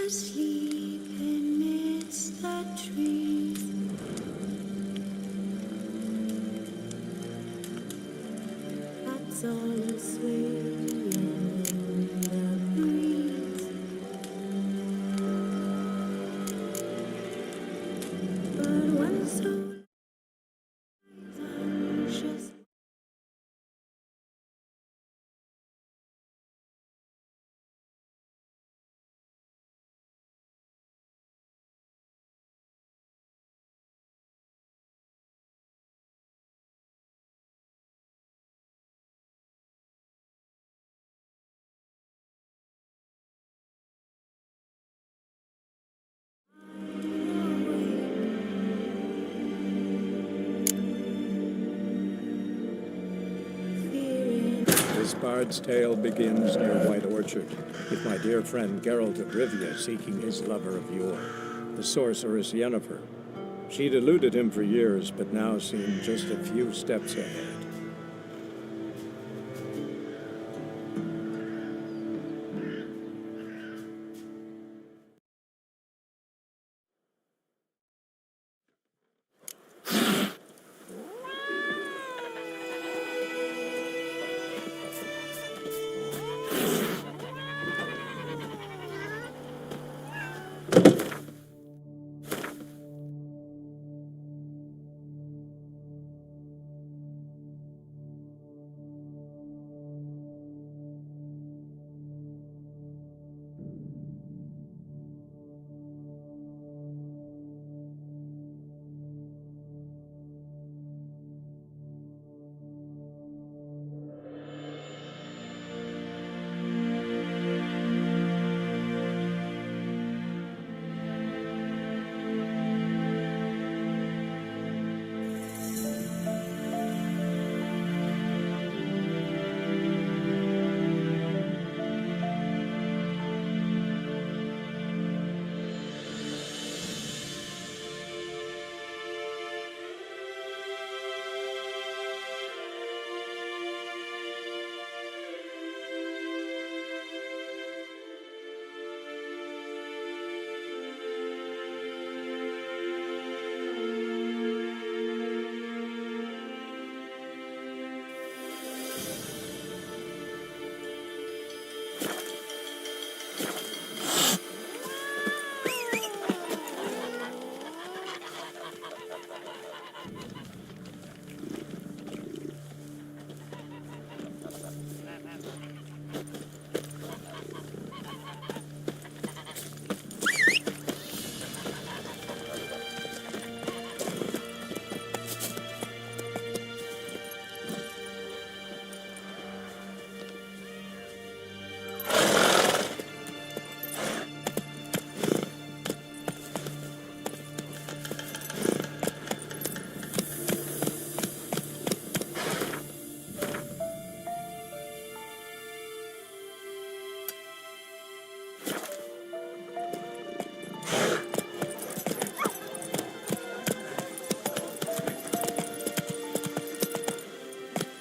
asleep amidst the trees. That's all swaying in the breeze. But when so anxious. This bard's tale begins near White Orchard, with my dear friend Geralt of Rivia seeking his lover of yore, the sorceress Yennefer. She'd eluded him for years, but now seemed just a few steps ahead.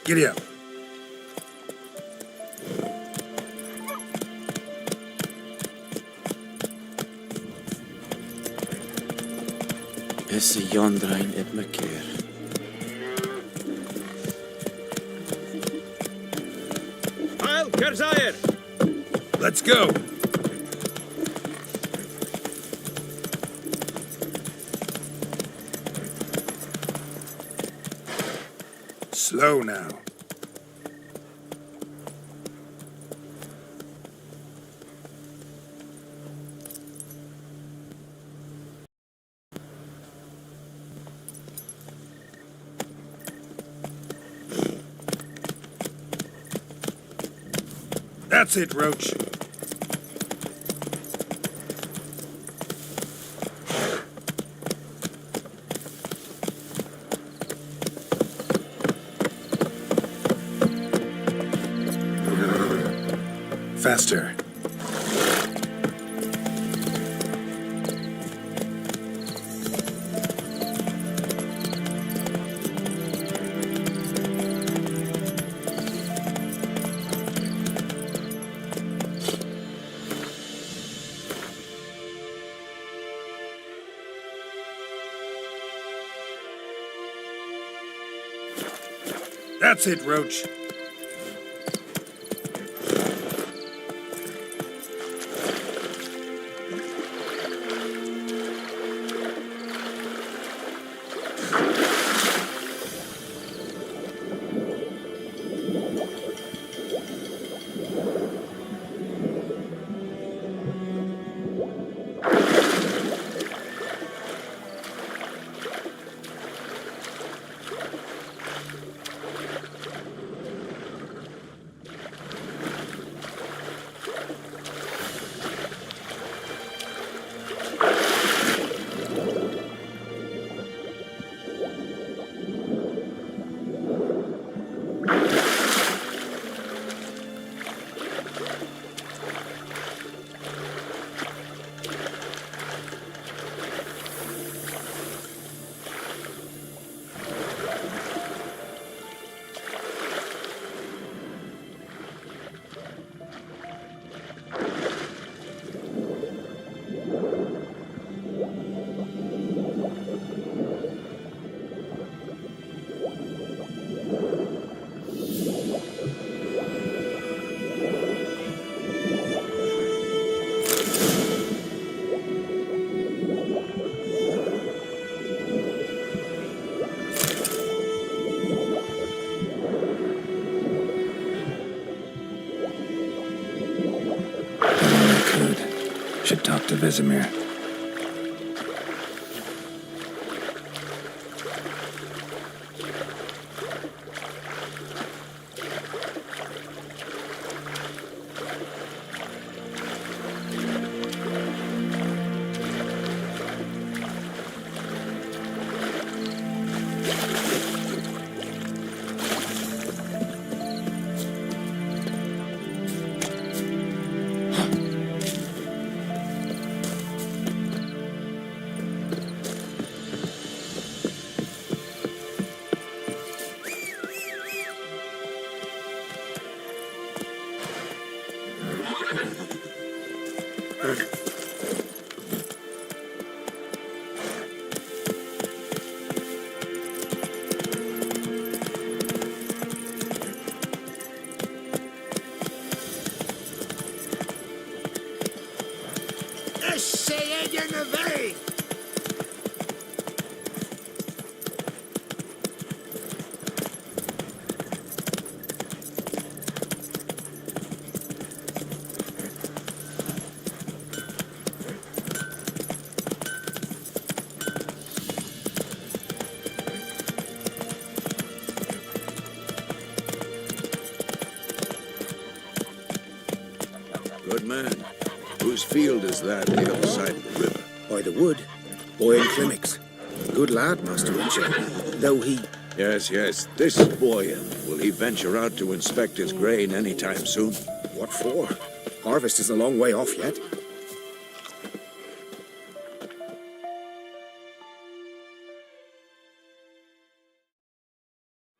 Giddy up. Esse Jondrain et me keer. Heil, Kerzair! Let's go. Slow now. That's it, Roach. Faster. That's it, Roach. Should talk to Vesemir. Good man. Whose field is that on the other side of the river? By the wood. Boy in Climmix. Good lad, Master Winchell. Though he... Yes, yes. This is Boyan. Will he venture out to inspect his grain any time soon? What for? Harvest is a long way off yet.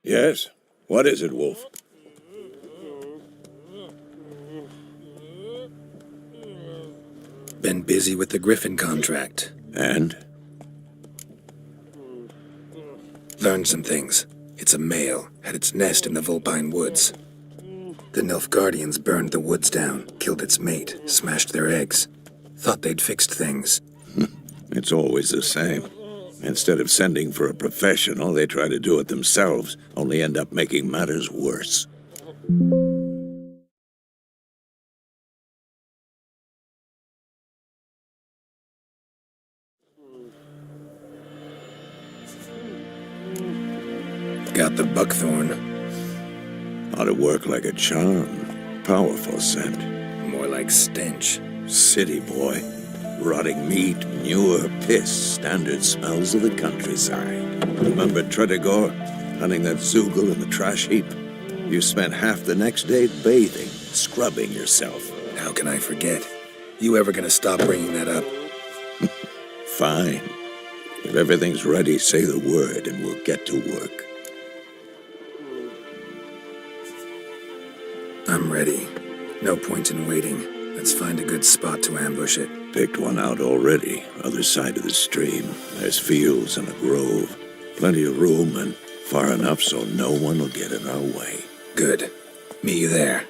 Yes? What is it, Wolf? Been busy with the Griffin contract. And? Learned some things. It's a male. Had its nest in the Vulpine Woods. The Nilfgaardians burned the woods down, killed its mate, smashed their eggs. Thought they'd fixed things. It's always the same. Instead of sending for a professional, they try to do it themselves, only end up making matters worse. Got the buckthorn. Ought to work like a charm. Powerful scent. More like stench. City boy. Rotting meat, manure, piss, standard smells of the countryside. Remember Tredigor? Hunting that Zoogle in the trash heap? You spent half the next day bathing, scrubbing yourself. How can I forget? You ever gonna stop bringing that up? Fine. If everything's ready, say the word and we'll get to work. I'm ready. No point in waiting. Let's find a good spot to ambush it. Picked one out already, other side of the stream. There's fields and a grove. Plenty of room and Far enough so no one will get in our way. Good. Meet you there.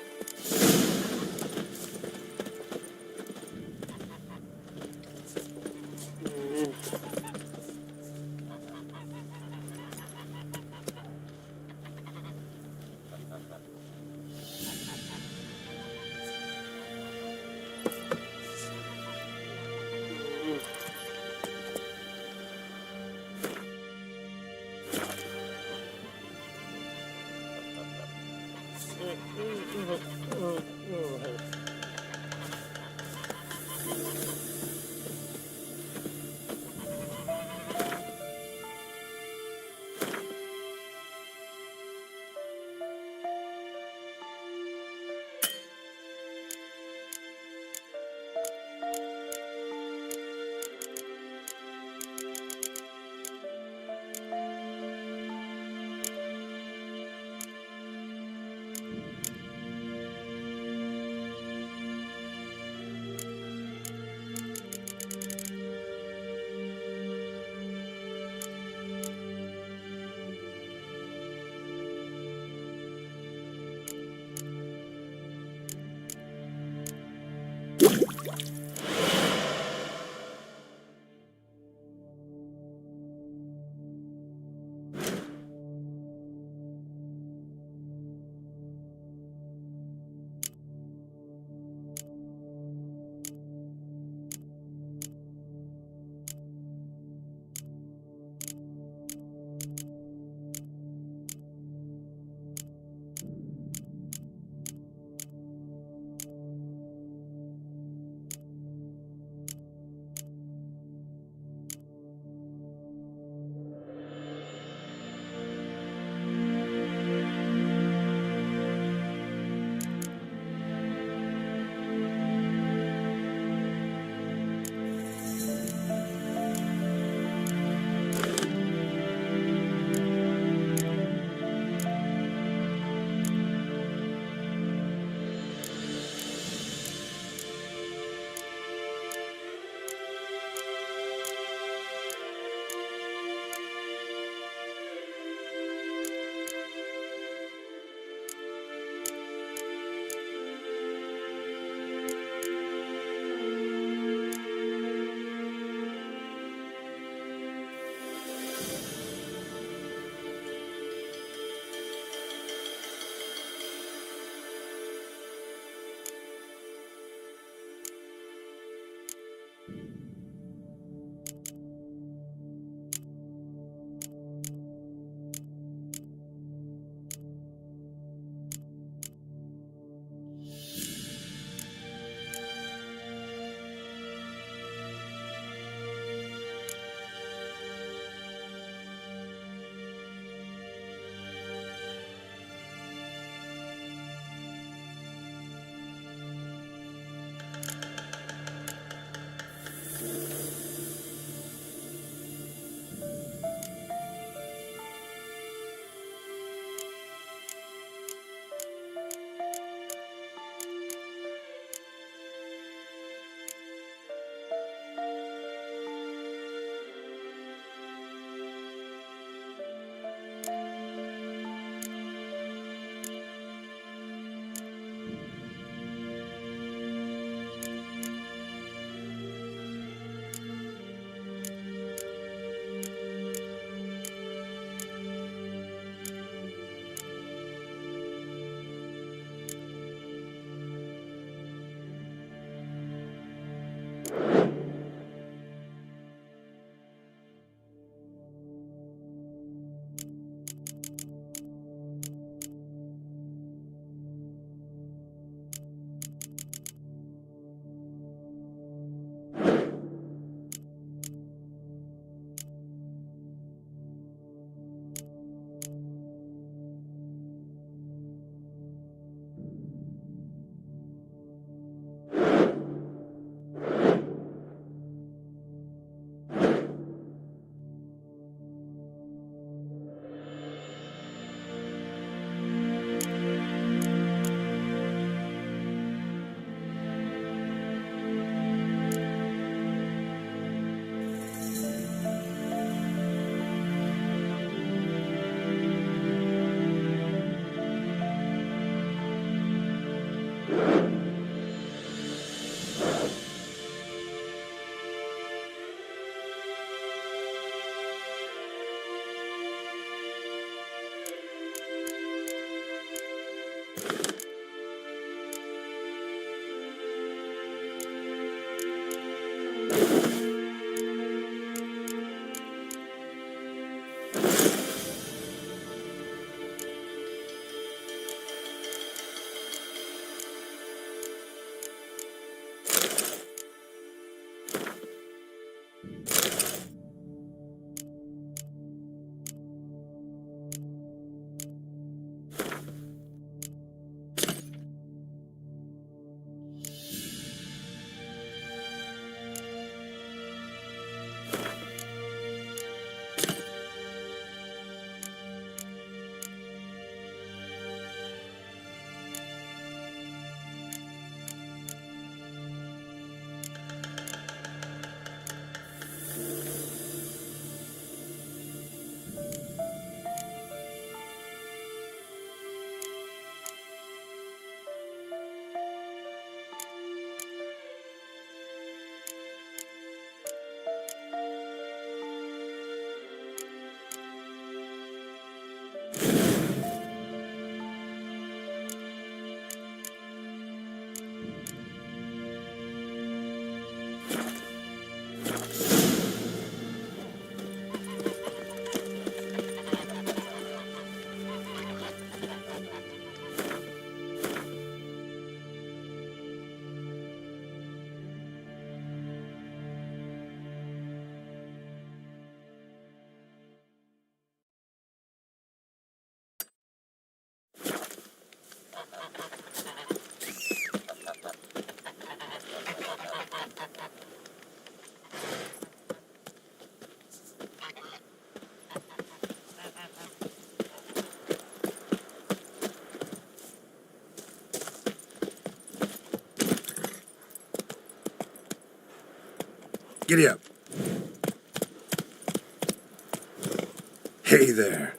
Giddy up. Hey there.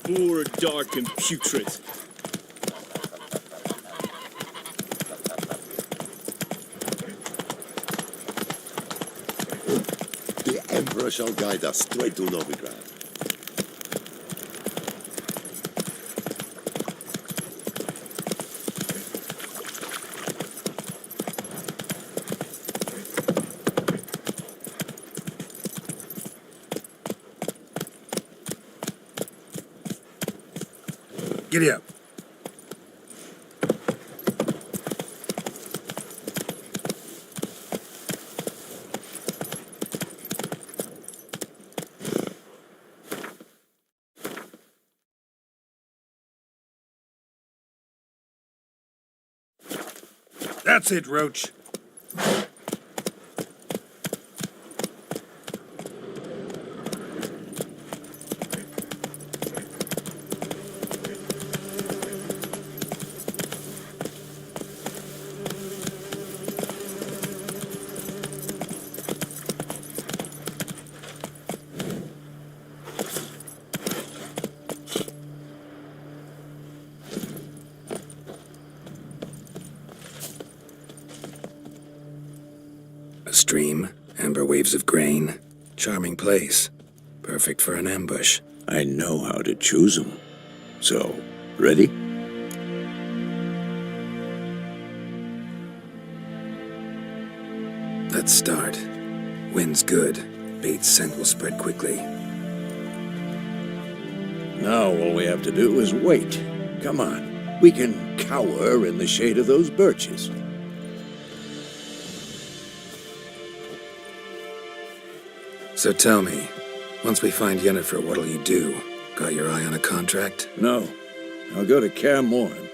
More dark and putrid. The Emperor shall guide us straight to Novigrad. Giddy up. That's it, Roach. A stream, amber waves of grain. Charming place. Perfect for an ambush. I know how to choose them. So, ready? Let's start. Wind's good. Bait's scent will spread quickly. Now all we have to do is wait. Come on. We can cower in the shade of those birches. So tell me, once we find Yennefer, what'll you do? Got your eye on a contract? No. I'll go to Kaer Morhen.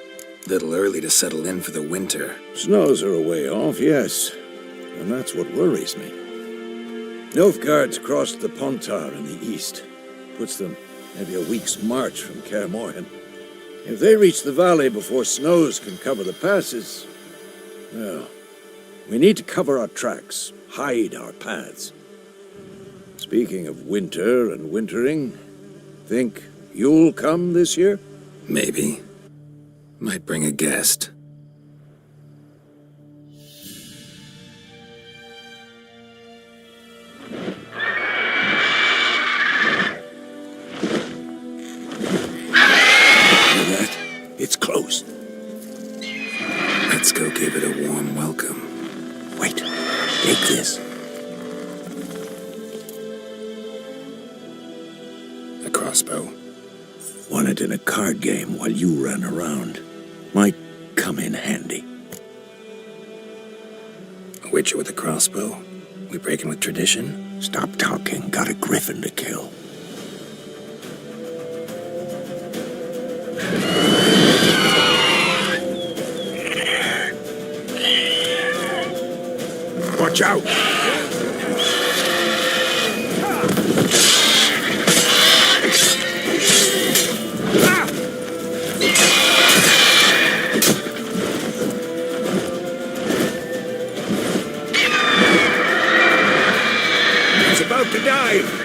Little early to settle in for the winter. Snows are a way off, yes. And that's what worries me. Nilfgaard's crossed the Pontar in the east. Puts them maybe a week's march from Kaer Morhen. If they reach the valley before snows can cover the passes, well, we need to cover our tracks, hide our paths. Speaking of winter and wintering, think you'll come this year? Maybe. Might bring a guest. Hear that? It's close. Let's go give it a warm welcome. Wait, take this. A crossbow. Won it in a card game while you ran around. Might come in handy. A witcher with a crossbow? We breaking with tradition? Stop talking. Got a griffin to kill. Watch out! He's about to dive!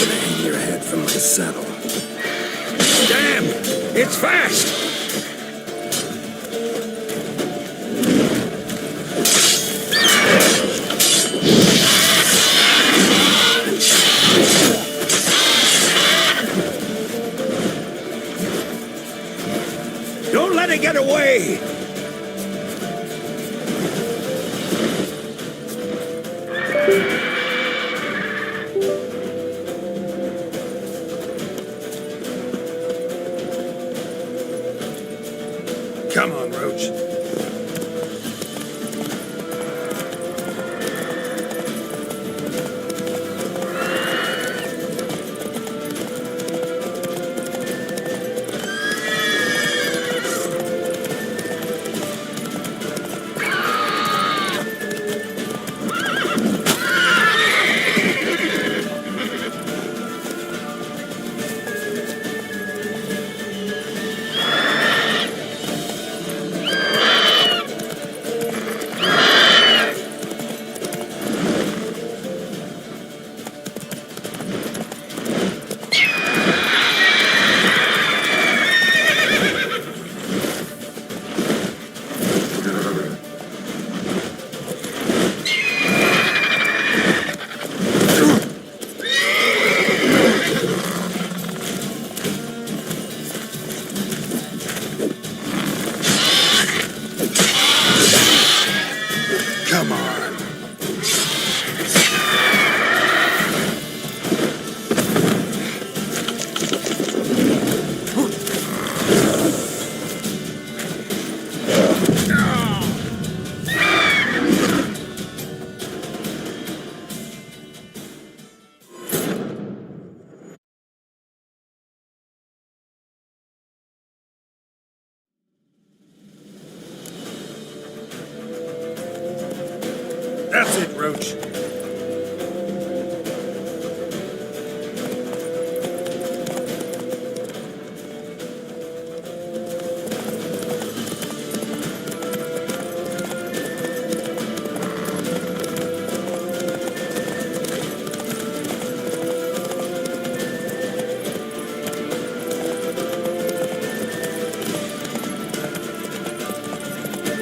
Hang your head from my saddle. Damn! It's fast! Don't let it get away! Come on, Roach. That's it, Roach.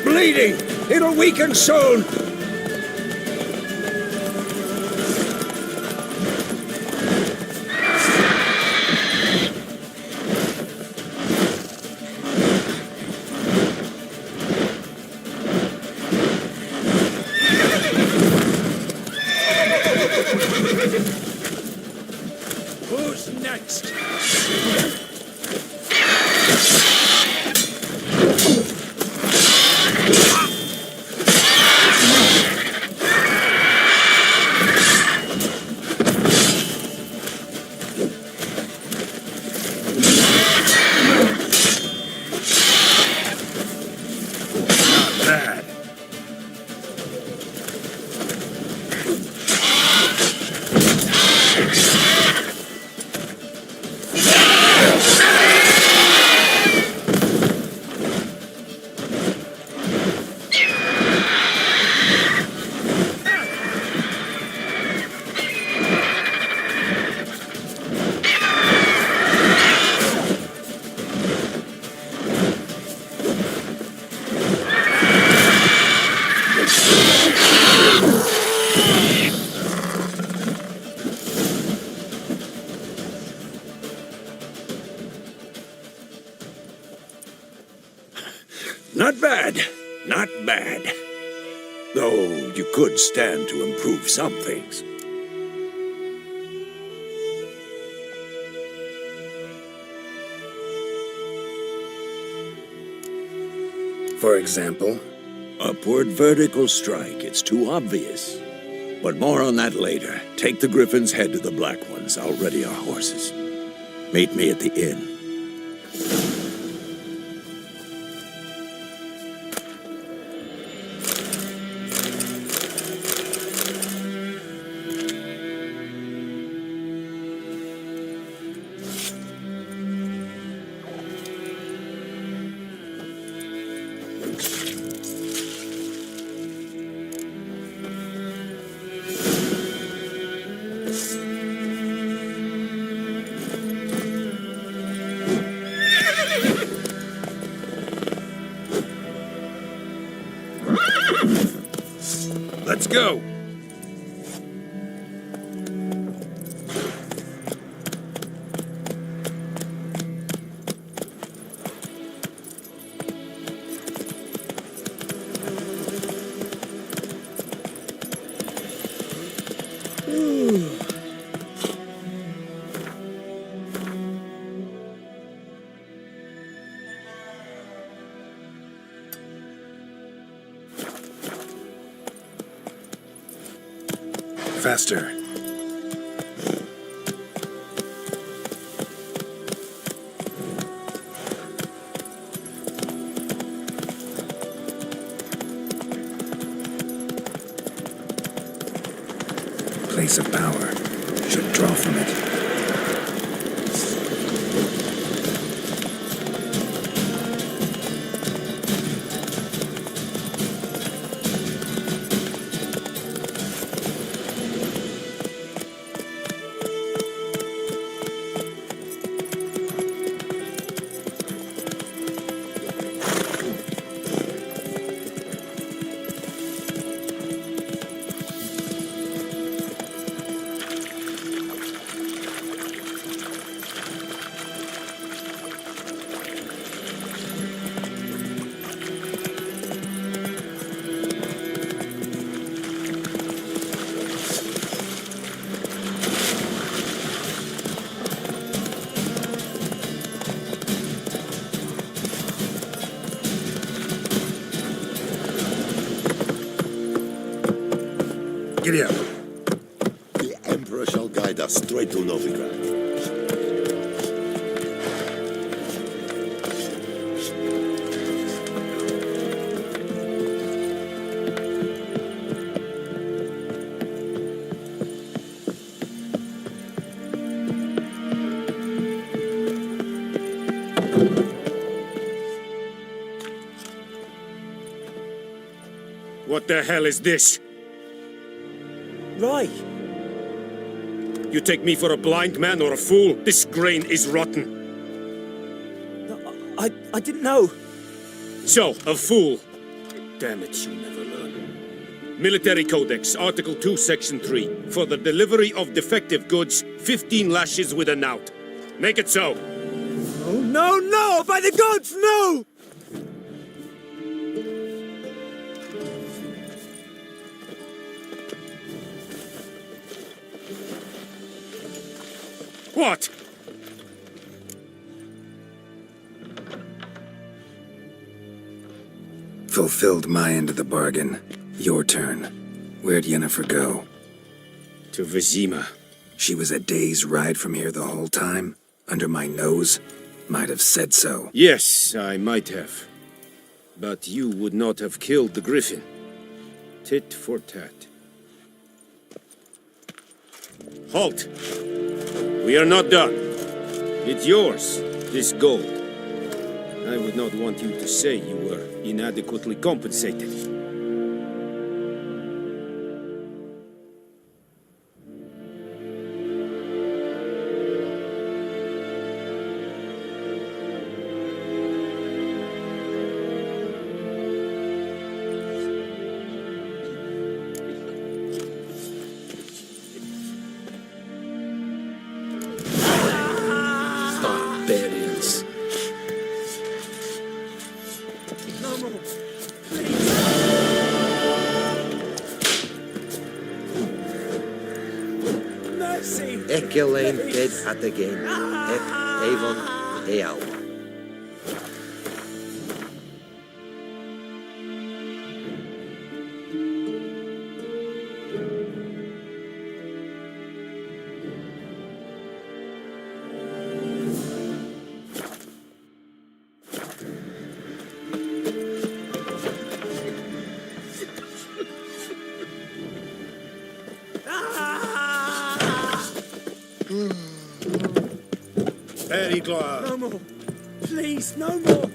Bleeding! It'll weaken soon! Who's next? Bad. Not bad. Not bad. Though you could stand to improve some things. For example, Upward vertical strike. It's too obvious. But more on that later. Take the Griffin's head to the Black Ones. I'll ready our horses. Meet me at the inn. Let's go. faster. Place of power. Should draw from it. Giddy up. The Emperor shall guide us straight to Novigrad. What the hell is this? Right. You take me for a blind man or a fool? This grain is rotten. I didn't know. So, a fool. Damn it, you never learn. Military Codex, Article 2, Section 3. For the delivery of defective goods, 15 lashes with a knout. Make it so. Oh, no, no! By the gods, no! What? Fulfilled my end of the bargain. Your turn. Where'd Yennefer go? To Vizima. She was a day's ride from here the whole time? Under my nose? Might have said so. Yes, I might have. But you would not have killed the griffin. Tit for tat. Halt! We are not done. It's yours, this gold. I would not want you to say you were inadequately compensated. Barbarians. Ekelein bed at again. Ek Avon Eal. Very glad. No more. Please, no more.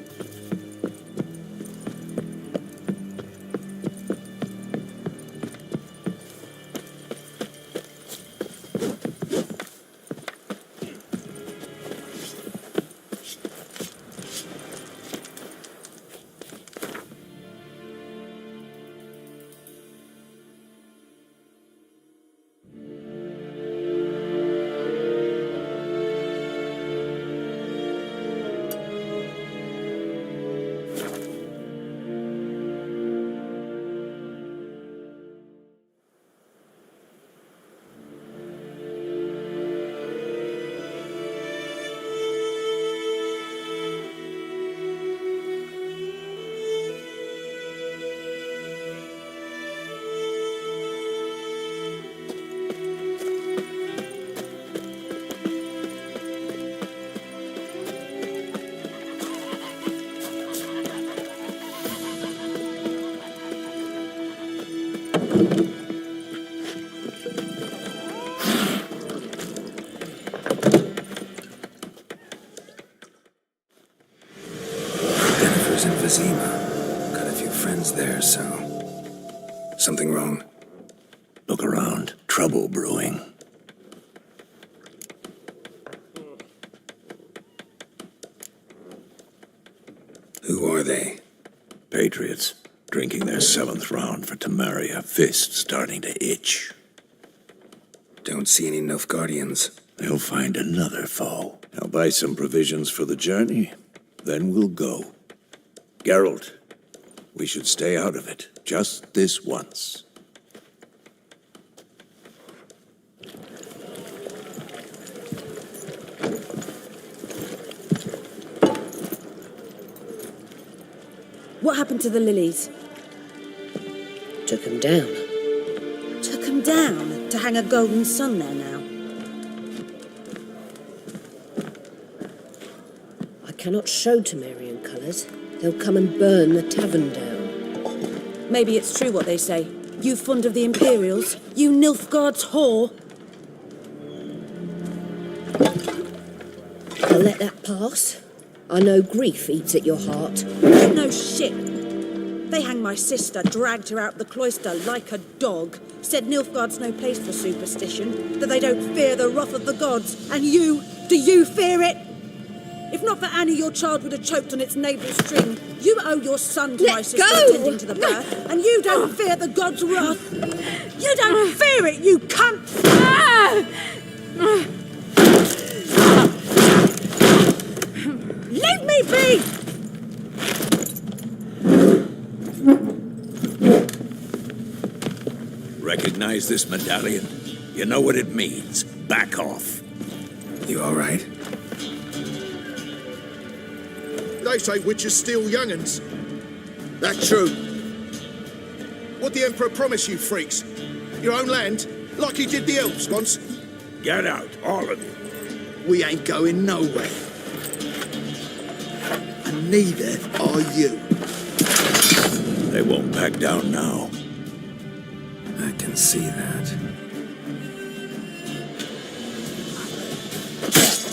Yennefer's in Vizima. Got a few friends there, so... Something wrong? Look around. Trouble brewing. Who are they? Patriots. Drinking their 7th round for Temeria. Fist starting to itch. Don't see any Nilfgaardians. They'll find another foe. I'll buy some provisions for the journey. Then we'll go. Geralt, we should stay out of it. Just this once. What happened to the lilies? Took him down. Took them down to hang a golden sun there now. I cannot show Temerian colours. They'll come and burn the tavern down. Maybe it's true what they say. You fond of the Imperials? You Nilfgaard's whore? I'll let that pass. I know grief eats at your heart. No shit. They hanged my sister, dragged her out the cloister like a dog. Said Nilfgaard's no place for superstition, that they don't fear the wrath of the gods. And you, do you fear it? If not for Annie, your child would have choked on its navel string. You owe your son to my sister attending to the birth, and you don't fear the gods' wrath. You don't fear it, you cunt! Leave me be! Recognize this medallion? You know what it means. Back off. You all right? They say witches steal young'uns. That's true. What the Emperor promised you freaks? Your own land? Like he did the elves once? Get out, all of you. We ain't going nowhere. And neither are you. They won't back down now. I can see that.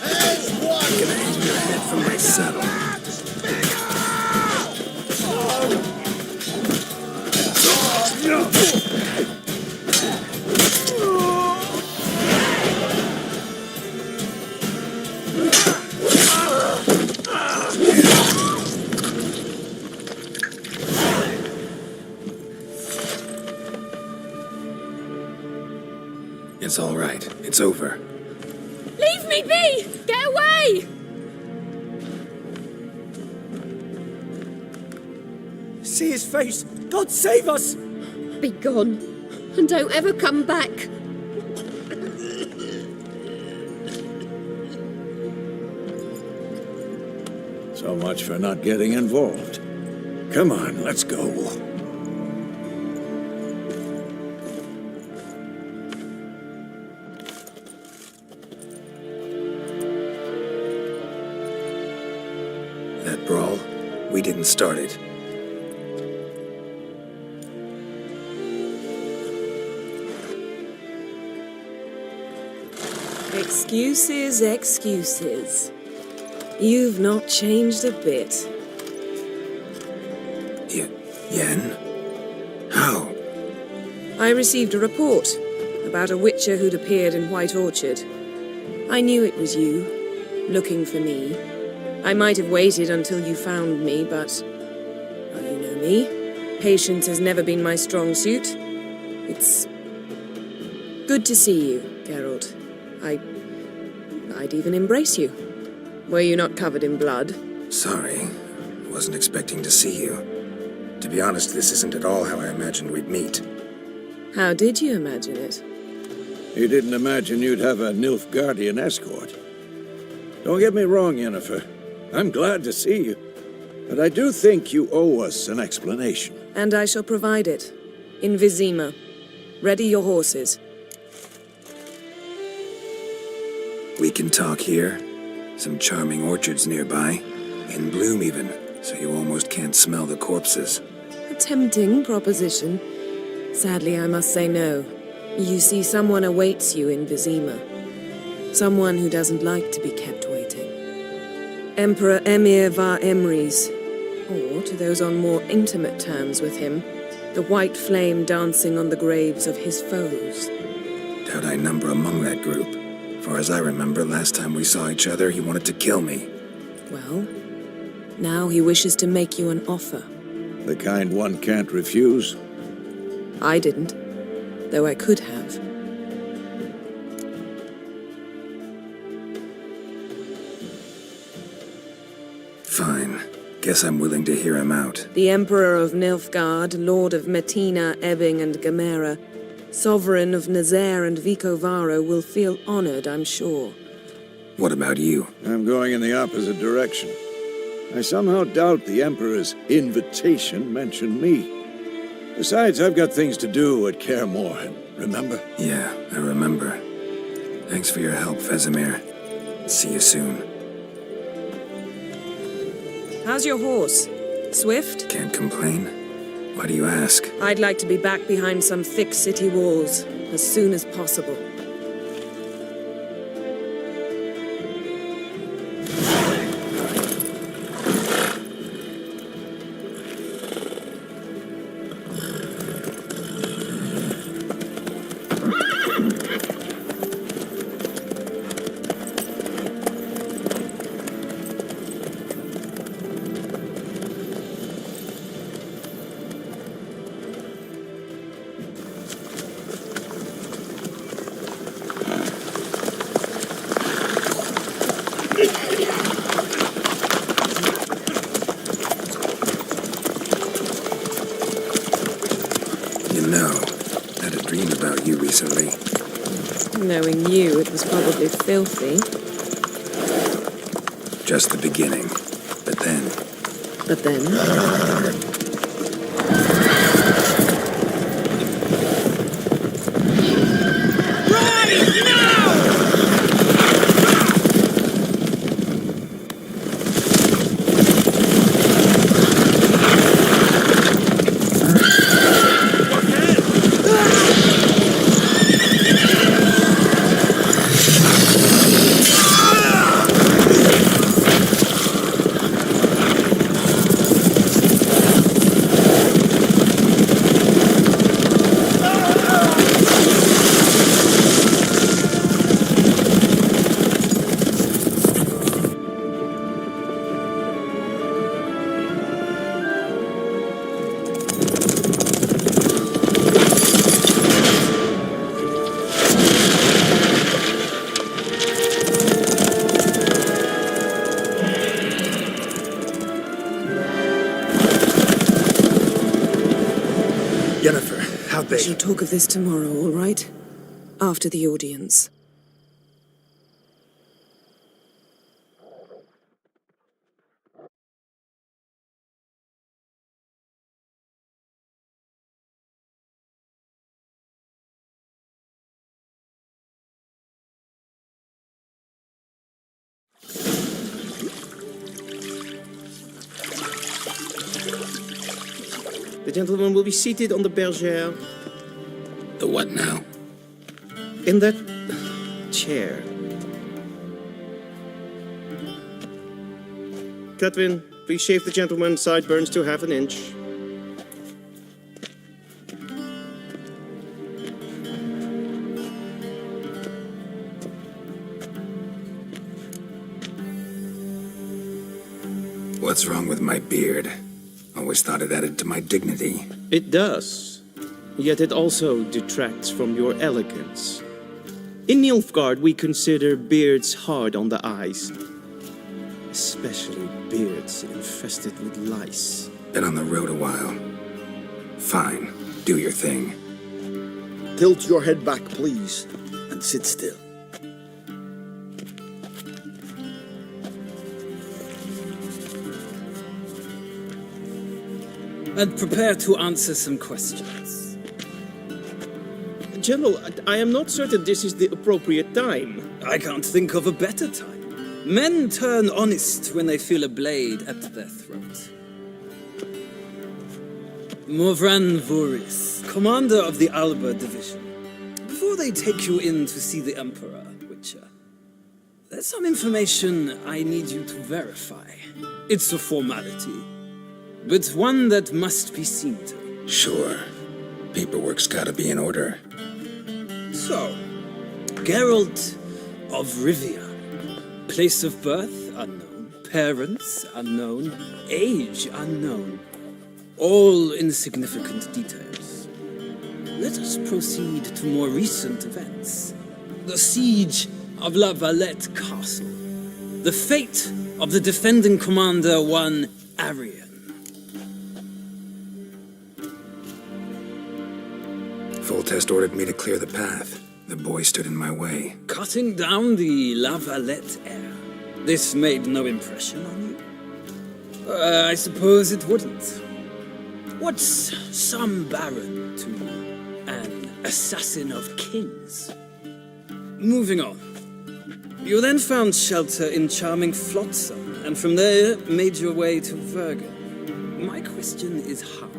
As one! I'm gonna hang your head from my saddle. It's all right. It's over. Leave me be! Get away! See his face! God save us! Be gone, and don't ever come back. So much for not getting involved. Come on, let's go. That brawl, we didn't start it. Excuses, excuses. You've not changed a bit. Yen? How? I received a report about a witcher who'd appeared in White Orchard. I knew it was you, looking for me. I might have waited until you found me, but... well, you know me. Patience has never been my strong suit. It's... good to see you, Geralt. I'd even embrace you. Were you not covered in blood? Sorry. Wasn't expecting to see you. To be honest, this isn't at all how I imagined we'd meet. How did you imagine it? You didn't imagine you'd have a Nilfgaardian escort. Don't get me wrong, Yennefer. I'm glad to see you. But I do think you owe us an explanation. And I shall provide it. In Vizima. Ready your horses. We can talk here. Some charming orchards nearby. In bloom even, so you almost can't smell the corpses. A tempting proposition. Sadly, I must say no. You see, someone awaits you in Vizima. Someone who doesn't like to be kept waiting. Emperor Emir var Emrys. Or, to those on more intimate terms with him, the white flame dancing on the graves of his foes. Doubt I number among that group. Far as I remember, last time we saw each other, he wanted to kill me. Well, now he wishes to make you an offer. The kind one can't refuse. I didn't, though I could have. Fine. Guess I'm willing to hear him out. The Emperor of Nilfgaard, Lord of Metina, Ebbing and Gamera, Sovereign of Nazaire and Vicovaro will feel honored, I'm sure. What about you? I'm going in the opposite direction. I somehow doubt the Emperor's invitation mentioned me. Besides, I've got things to do at Kaer Morhen, remember? Yeah, I remember. Thanks for your help, Vesemir. See you soon. How's your horse? Swift? Can't complain. Why do you ask? I'd like to be back behind some thick city walls, as soon as possible. even know. Had a dream about you recently. Knowing you, it was probably filthy. Just the beginning. But then... But then... We shall talk of this tomorrow, all right? After the audience. The gentleman will be seated on the bergère. The what now? In that chair. Catwin, please shave the gentleman's sideburns to half an inch. What's wrong with my beard? Always thought it added to my dignity. It does. Yet it also detracts from your elegance. In Nilfgaard, we consider beards hard on the eyes. Especially beards infested with lice. Been on the road a while. Fine, do your thing. Tilt your head back, please, and sit still. And prepare to answer some questions. General, I am not certain this is the appropriate time. I can't think of a better time. Men turn honest when they feel a blade at their throat. Morvran Voris, commander of the Alba Division. Before they take you in to see the Emperor, Witcher, there's some information I need you to verify. It's a formality, but one that must be seen to. Sure. Paperwork's gotta be in order. So, Geralt of Rivia. Place of birth unknown. Parents unknown. Age unknown. All insignificant details. Let us proceed to more recent events. The siege of La Valette Castle. The fate of the defending commander, one Arian. Foltest ordered me to clear the path. The boy stood in my way. Cutting down the La Valette heir. This made no impression on you? I suppose it wouldn't. What's some baron to an assassin of kings? Moving on. You then found shelter in charming Flotsam, and from there made your way to Vergen. My question is how?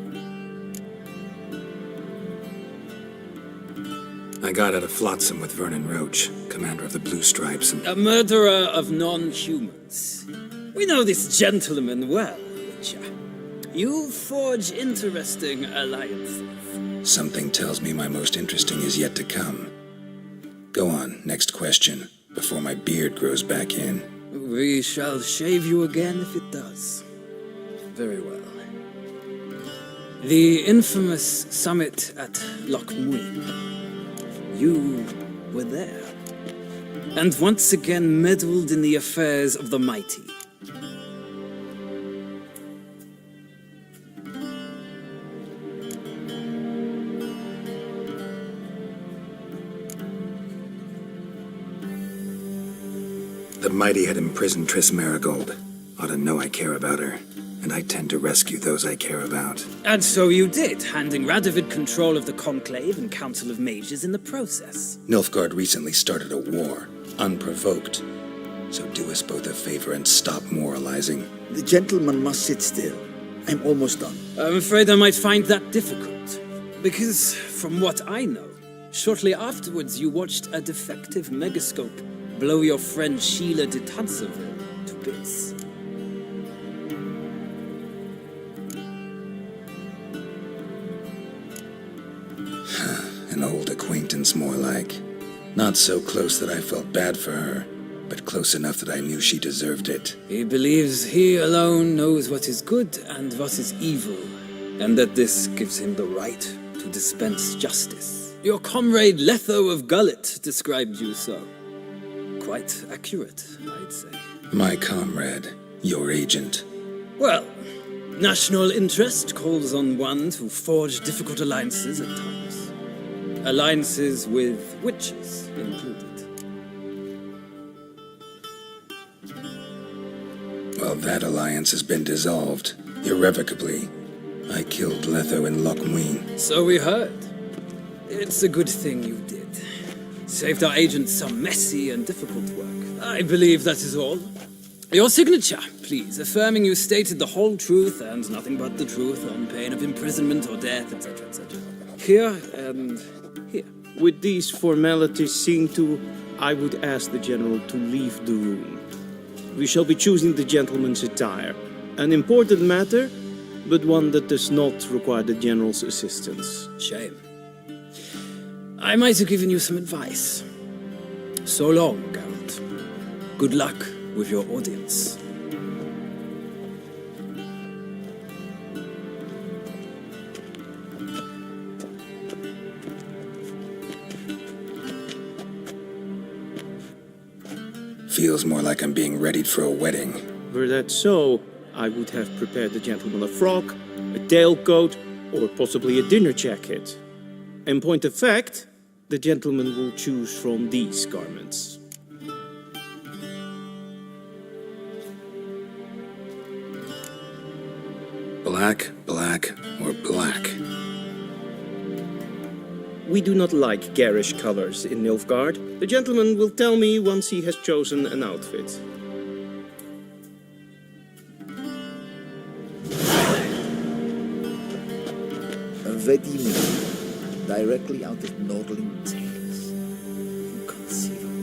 I got out of Flotsam with Vernon Roach, commander of the Blue Stripes, and... A murderer of non-humans. We know this gentleman well, Witcher. You forge interesting alliances. Something tells me my most interesting is yet to come. Go on, next question, before my beard grows back in. We shall shave you again if it does. Very well. The infamous summit at Lochmuin. You were there, and once again meddled in the affairs of the mighty. The mighty had imprisoned Triss Marigold. Ought to know I care about her, and I tend to rescue those I care about. And so you did, handing Radovid control of the Conclave and Council of Mages in the process. Nilfgaard recently started a war, unprovoked. So do us both a favor and stop moralizing. The gentleman must sit still. I'm almost done. I'm afraid I might find that difficult. Because, from what I know, shortly afterwards you watched a defective megascope blow your friend Sheila de Tanserville to bits. An old acquaintance, more like. Not so close that I felt bad for her, but close enough that I knew she deserved it. He believes he alone knows what is good and what is evil, and that this gives him the right to dispense justice. Your comrade Letho of Gullet described you so. Quite accurate, I'd say. My comrade, your agent. Well, national interest calls on one to forge difficult alliances at times. Alliances with witches included. Well, that alliance has been dissolved, irrevocably. I killed Letho in Loch Muin. So we heard. It's a good thing you did. Saved our agent some messy and difficult work. I believe that is all. Your signature, please, affirming you stated the whole truth and nothing but the truth on pain of imprisonment or death, etc., etc. Here and here. With these formalities seen to, I would ask the General to leave the room. We shall be choosing the gentleman's attire. An important matter, but one that does not require the General's assistance. Shame. I might have given you some advice. So long, Geralt. Good luck with your audience. Feels more like I'm being readied for a wedding. Were that so, I would have prepared the gentleman a frock, a tailcoat, or possibly a dinner jacket. In point of fact, the gentleman will choose from these garments. Black, black, or black? We do not like garish colors in Nilfgaard. The gentleman will tell me once he has chosen an outfit. What do you mean? Directly out of Nordling Tales. Inconceivable.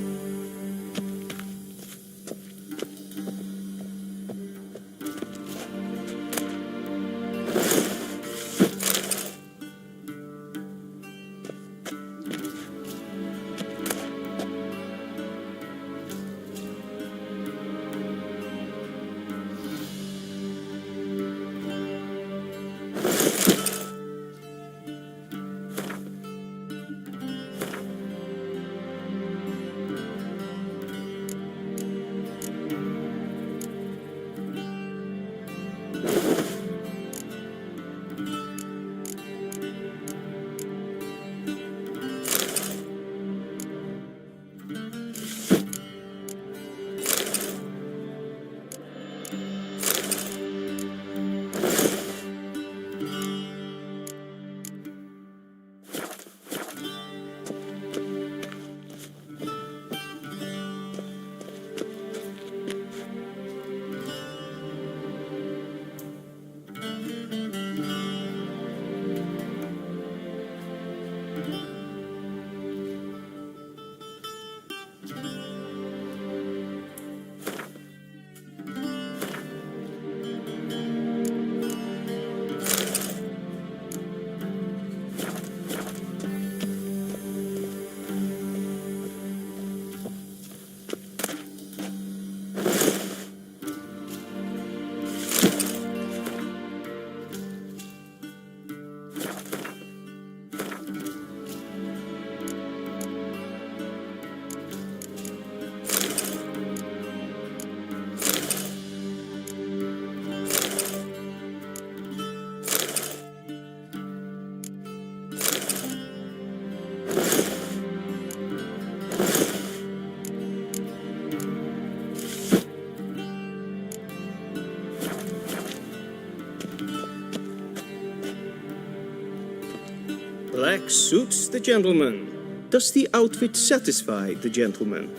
Black suits the gentleman. Does the outfit satisfy the gentleman?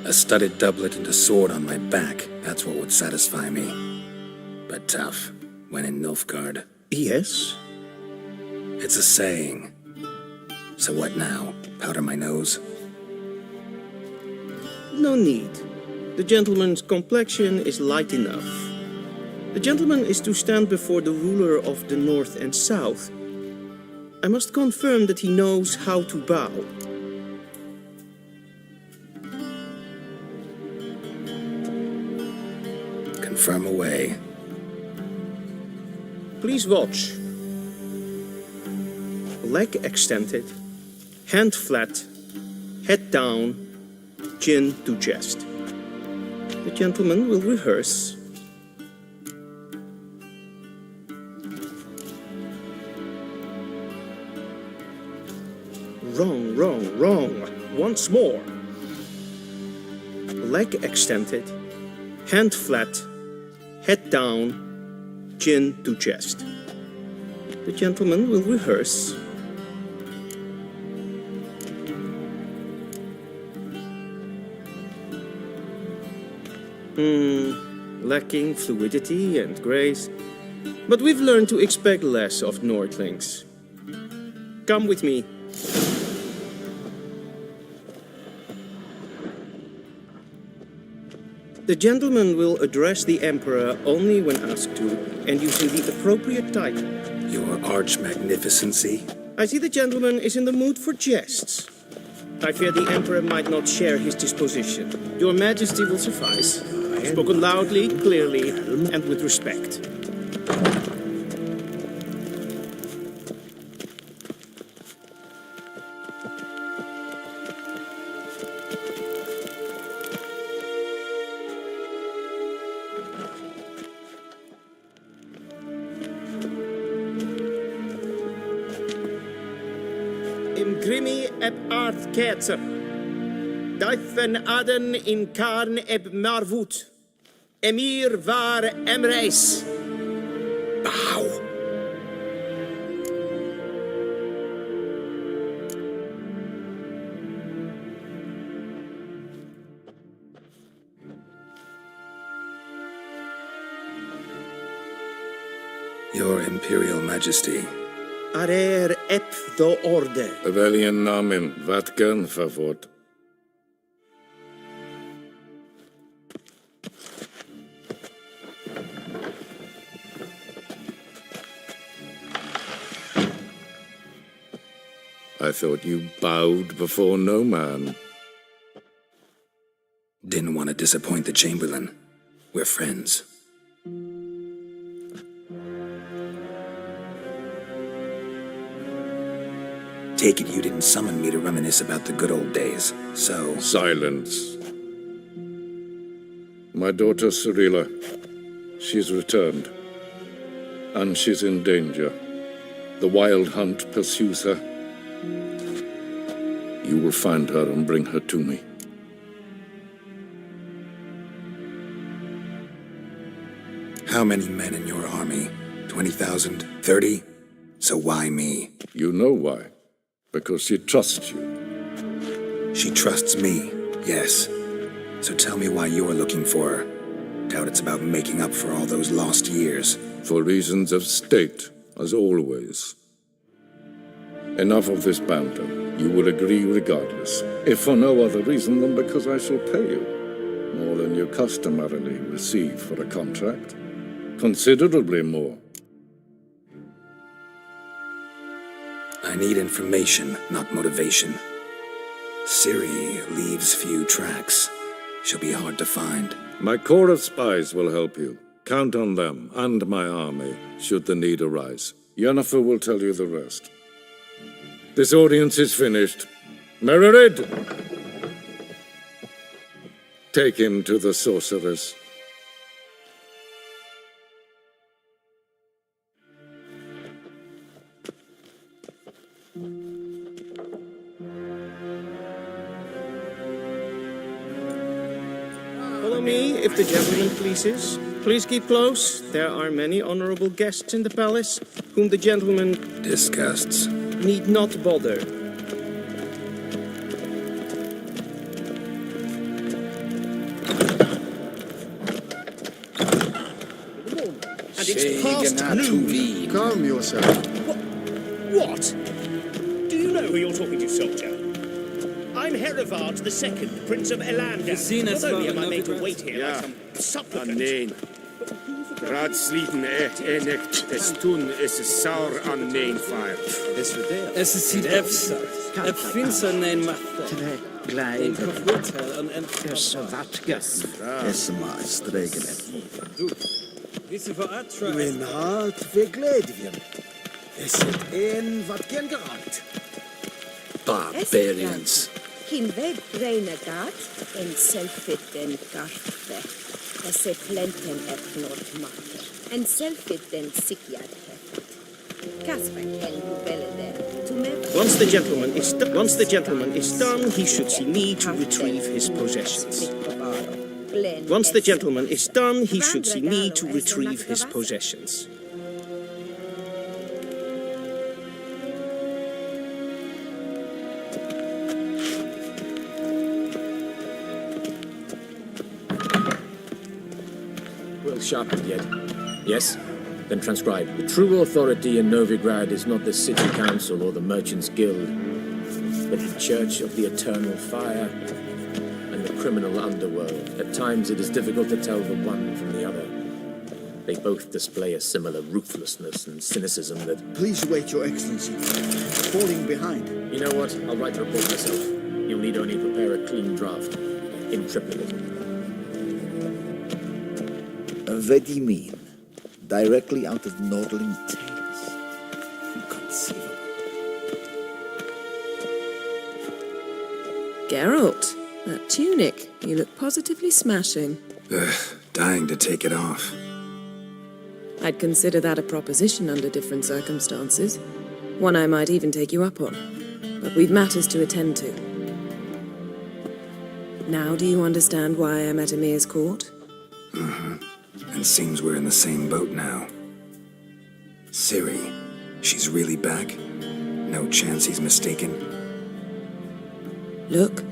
A studded doublet and a sword on my back, that's what would satisfy me. But tough, when in Nilfgaard. Yes? It's a saying. So what now? Powder my nose? No need. The gentleman's complexion is light enough. The gentleman is to stand before the ruler of the North and South. I must confirm that he knows how to bow. Confirm away. Please watch. Leg extended, hand flat, head down, chin to chest. The gentleman will rehearse. Wrong, wrong, wrong. Once more. Leg extended, hand flat, head down, chin to chest. The gentleman will rehearse. Lacking fluidity and grace. But we've learned to expect less of Nordlings. Come with me. The gentleman will address the Emperor only when asked to, and using the appropriate title. Your Arch-Magnificency? I see the gentleman is in the mood for jests. I fear the Emperor might not share his disposition. Your Majesty will suffice. Spoken loudly, clearly, and with respect. Im grimi eb art ketzer. Daifen aden in karn eb marvut. Emir var emreis. Bow. Your Imperial Majesty. Arer ep do orde. Veljen namen, vatgen favort. I thought you bowed before no man. Didn't want to disappoint the Chamberlain. We're friends. Take it you didn't summon me to reminisce about the good old days, so... Silence. My daughter Cyrilla, she's returned. And she's in danger. The Wild Hunt pursues her. You will find her and bring her to me. How many men in your army? 20,000? 30? So why me? You know why. Because she trusts you. She trusts me, yes. So tell me why you're looking for her. Doubt it's about making up for all those lost years. For reasons of state, as always. Enough of this banter. You will agree regardless, if for no other reason than because I shall pay you more than you customarily receive for a contract. Considerably more. I need information, not motivation. Ciri leaves few tracks. She'll be hard to find. My corps of spies will help you. Count on them and my army, should the need arise. Yennefer will tell you the rest. This audience is finished. Mererid! Take him to the sorceress. Follow me, if the gentleman pleases. Please keep close. There are many honorable guests in the palace, whom the gentleman Disgusts. need not bother. And it's past noon. Calm yourself. What? Do you know who you're talking to, soldier? I'm Herivard II, Prince of Elander. Not only am I made to wait here like some supplicant... Nee. Raad sliten echt es tun is saur an neen fire. Es is siet efsa. Ep finsa nein matta. En kofrotel en Vatgas. Es maar stregen. Wisse voor atra. Mijn hart vergleden. Es het een wat gen geraakt. Barbarians. Hin ved renegat en selfit den garfe. Se plenten etnort mater. En selfit den sikiad heft. Kasper ken belle to me. Once the gentleman is done, he should see me to retrieve his possessions. Once the gentleman is done, he should see me to retrieve his possessions. Well sharpened yet? Yes? Then transcribe. The true authority in Novigrad is not the city council or the merchants' guild, but the Church of the Eternal Fire and the criminal underworld. At times it is difficult to tell the one from the other. They both display a similar ruthlessness and cynicism that... Please wait, Your Excellency. Falling behind. You know what? I'll write the report myself. You'll need only prepare a clean draft. In triplicate. Vedimin. Directly out of Nordling Tales. Inconceivable. Geralt, that tunic. You look positively smashing. Dying to take it off. I'd consider that a proposition under different circumstances. One I might even take you up on. But we've matters to attend to. Now do you understand why I'm at Emir's court? And seems we're in the same boat now. Ciri, she's really back? No chance he's mistaken? Look,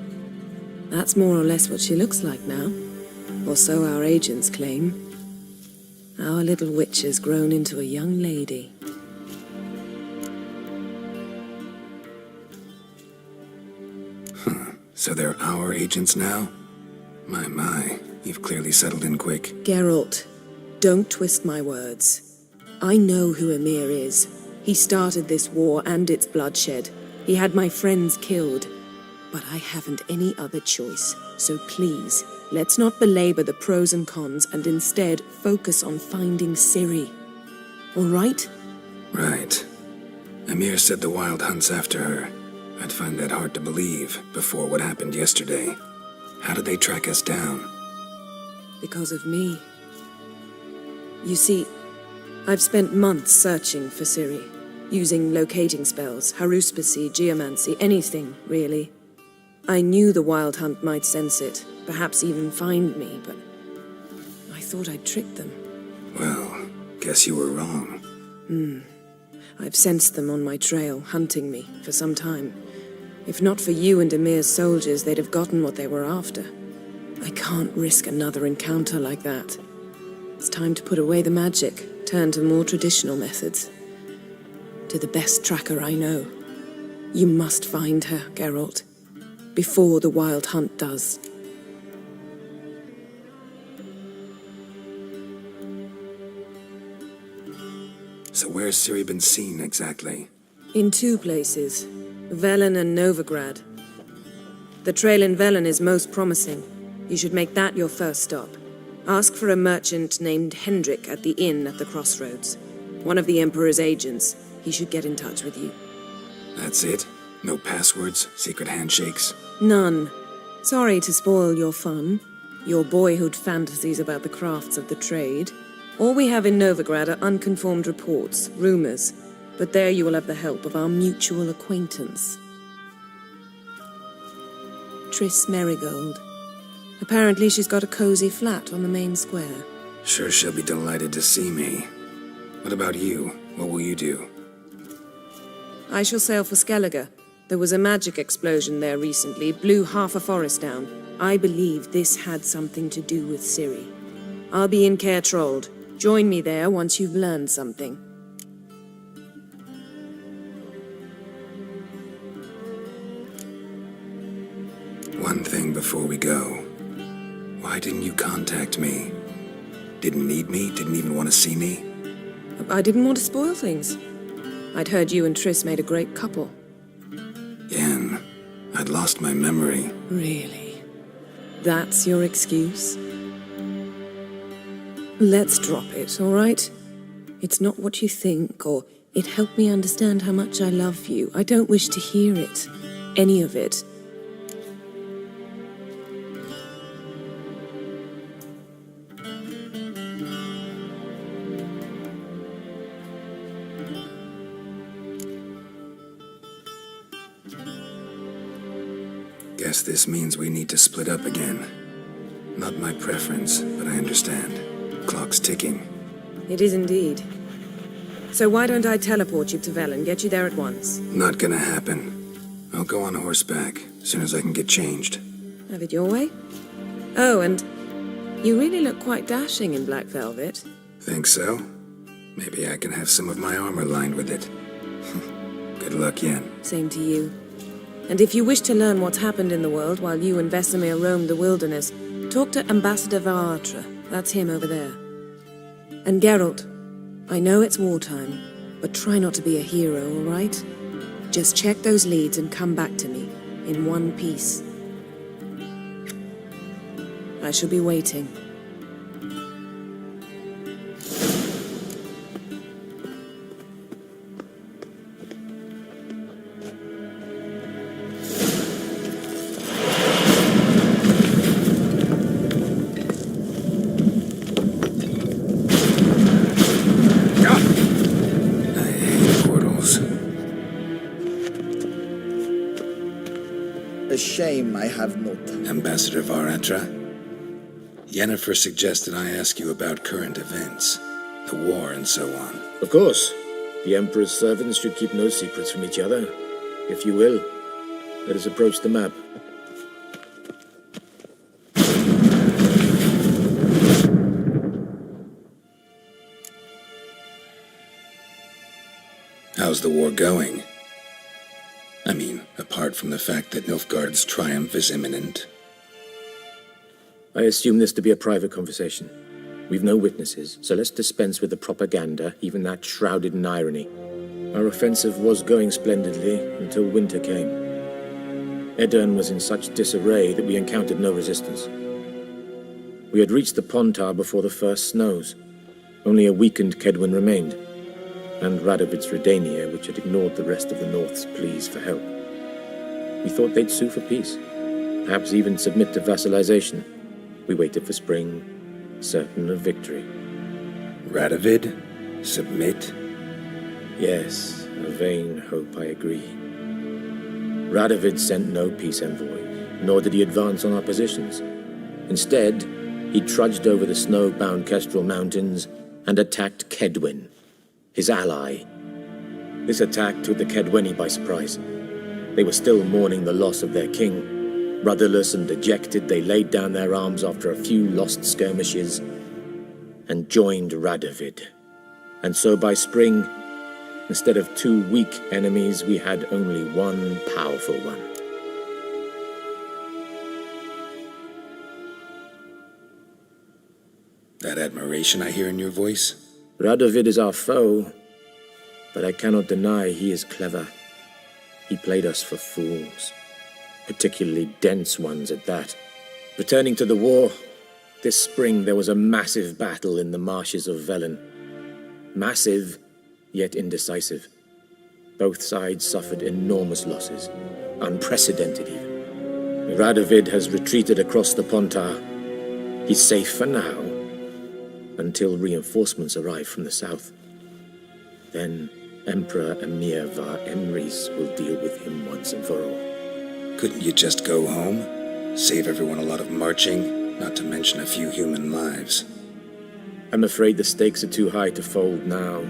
that's more or less what she looks like now. Or so our agents claim. Our little witch has grown into a young lady. So they're our agents now? My, you've clearly settled in quick. Geralt, don't twist my words. I know who Emir is. He started this war and its bloodshed. He had my friends killed. But I haven't any other choice. So please, let's not belabor the pros and cons and instead focus on finding Ciri. All right? Right. Emir said the Wild hunt's after her. I'd find that hard to believe before what happened yesterday. How did they track us down? Because of me. You see, I've spent months searching for Ciri, using locating spells, haruspicy, geomancy, anything, really. I knew the Wild Hunt might sense it, perhaps even find me, but I thought I'd tricked them. Well, guess you were wrong. I've sensed them on my trail, hunting me, for some time. If not for you and Emir's soldiers, they'd have gotten what they were after. I can't risk another encounter like that. It's time to put away the magic, turn to more traditional methods. To the best tracker I know. You must find her, Geralt. Before the Wild Hunt does. So where's Ciri been seen exactly? In two places. Velen and Novigrad. The trail in Velen is most promising. You should make that your first stop. Ask for a merchant named Hendrik at the inn at the crossroads. One of the Emperor's agents. He should get in touch with you. That's it? No passwords? Secret handshakes? None. Sorry to spoil your fun. Your boyhood fantasies about the crafts of the trade. All we have in Novigrad are unconformed reports, rumors. But there you will have the help of our mutual acquaintance. Triss Merigold. Apparently she's got a cozy flat on the main square. Sure she'll be delighted to see me. What about you? What will you do? I shall sail for Skellige. There was a magic explosion there recently, blew half a forest down. I believe this had something to do with Ciri. I'll be in Caer Trold. Join me there once you've learned something. One thing before we go. Why didn't you contact me? Didn't need me? Didn't even want to see me? I didn't want to spoil things. I'd heard you and Triss made a great couple. Yen, I'd lost my memory. Really? That's your excuse? Let's drop it, all right? It's not what you think, or it helped me understand how much I love you. I don't wish to hear it. Any of it. Guess this means we need to split up again. Not my preference, but I understand. Clock's ticking. It is indeed. So why don't I teleport you to Velen, get you there at once? Not gonna happen. I'll go on horseback, as soon as I can get changed. Have it your way? Oh, and you really look quite dashing in black velvet. Think so? Maybe I can have some of my armor lined with it. Good luck, Yen. Same to you. And if you wish to learn what's happened in the world while you and Vesemir roamed the wilderness, talk to Ambassador Varatra. That's him over there. And Geralt, I know it's wartime, but try not to be a hero, all right? Just check those leads and come back to me, in one piece. I shall be waiting. A shame I have no time. Ambassador Varatra? Yennefer suggested I ask you about current events, the war and so on. Of course. The Emperor's servants should keep no secrets from each other. If you will, let us approach the map. How's the war going? I mean, apart from the fact that Nilfgaard's triumph is imminent. I assume this to be a private conversation. We've no witnesses, so let's dispense with the propaganda, even that shrouded in irony. Our offensive was going splendidly until winter came. Edirn was in such disarray that we encountered no resistance. We had reached the Pontar before the first snows. Only a weakened Kedwin remained, and Radovid's Redania, which had ignored the rest of the North's pleas for help. We thought they'd sue for peace, perhaps even submit to vassalization. We waited for spring, certain of victory. Radovid? Submit? Yes, a vain hope, I agree. Radovid sent no peace envoy, nor did he advance on our positions. Instead, he trudged over the snow-bound Kestrel Mountains and attacked Kedwin, his ally. This attack took the Kedweni by surprise. They were still mourning the loss of their king. Rudderless and dejected, they laid down their arms after a few lost skirmishes and joined Radovid. And so by spring, instead of two weak enemies, we had only one powerful one. That admiration I hear in your voice? Radovid is our foe, but I cannot deny he is clever. He played us for fools, particularly dense ones at that. Returning to the war, this spring there was a massive battle in the marshes of Velen. Massive, yet indecisive. Both sides suffered enormous losses, unprecedented even. Radovid has retreated across the Pontar. He's safe for now, until reinforcements arrive from the south. Then Emperor Emir Var Emrys will deal with him once and for all. Couldn't you just go home? Save everyone a lot of marching, not to mention a few human lives. I'm afraid the stakes are too high to fold now.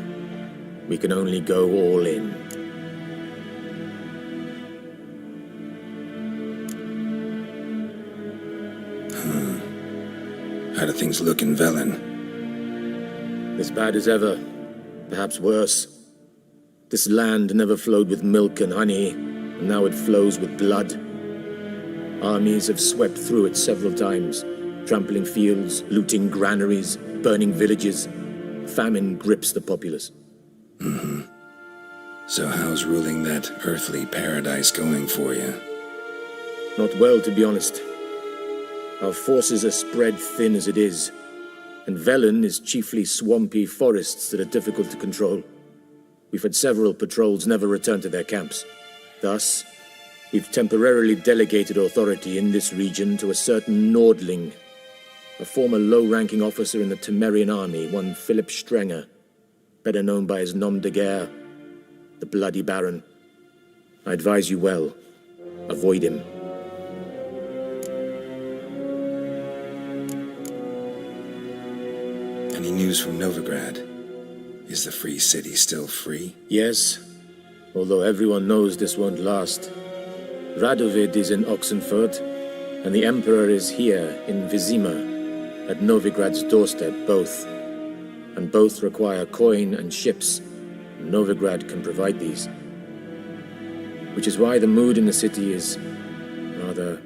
We can only go all in. How do things look in Velen? As bad as ever, perhaps worse. This land never flowed with milk and honey, and now it flows with blood. Armies have swept through it several times, trampling fields, looting granaries, burning villages. Famine grips the populace. So how's ruling that earthly paradise going for you? Not well, to be honest. Our forces are spread thin as it is, and Velen is chiefly swampy forests that are difficult to control. We've had several patrols never return to their camps. Thus, we've temporarily delegated authority in this region to a certain Nordling, a former low-ranking officer in the Temerian army, one Philip Strenger, better known by his nom de guerre, the Bloody Baron. I advise you well. Avoid him. Any news from Novigrad? Is the free city still free? Yes, although everyone knows this won't last. Radovid is in Oxenfurt, and the Emperor is here in Vizima, at Novigrad's doorstep, both. And both require coin and ships. Novigrad can provide these. Which is why the mood in the city is rather,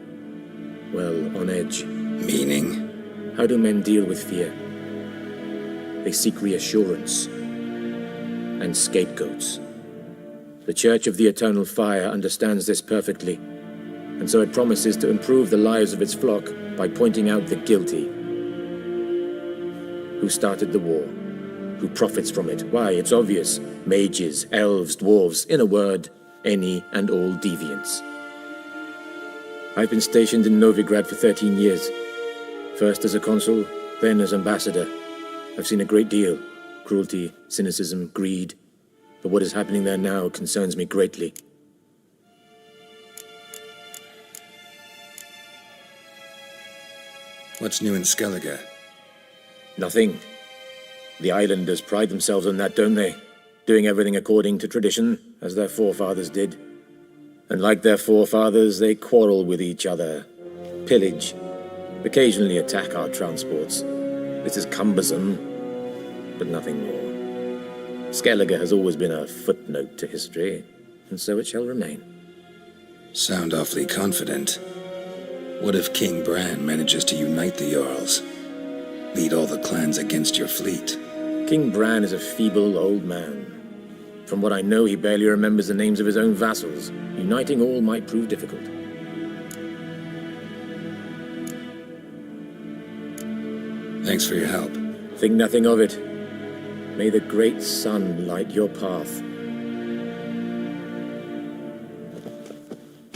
well, on edge. Meaning? How do men deal with fear? They seek reassurance and scapegoats. The Church of the Eternal Fire understands this perfectly, and so it promises to improve the lives of its flock by pointing out the guilty. Who started the war? Who profits from it? Why, it's obvious. Mages, elves, dwarves, in a word, any and all deviants. I've been stationed in Novigrad for 13 years. First as a consul, then as ambassador. I've seen a great deal. Cruelty, cynicism, greed. But what is happening there now concerns me greatly. What's new in Skellige? Nothing. The islanders pride themselves on that, don't they? Doing everything according to tradition, as their forefathers did. And like their forefathers, they quarrel with each other, pillage, occasionally attack our transports. This is cumbersome, but nothing more. Skellige has always been a footnote to history, and so it shall remain. Sound awfully confident. What if King Bran manages to unite the Jarls? Lead all the clans against your fleet? King Bran is a feeble old man. From what I know, he barely remembers the names of his own vassals. Uniting all might prove difficult. Thanks for your help. Think nothing of it. May the great sun light your path.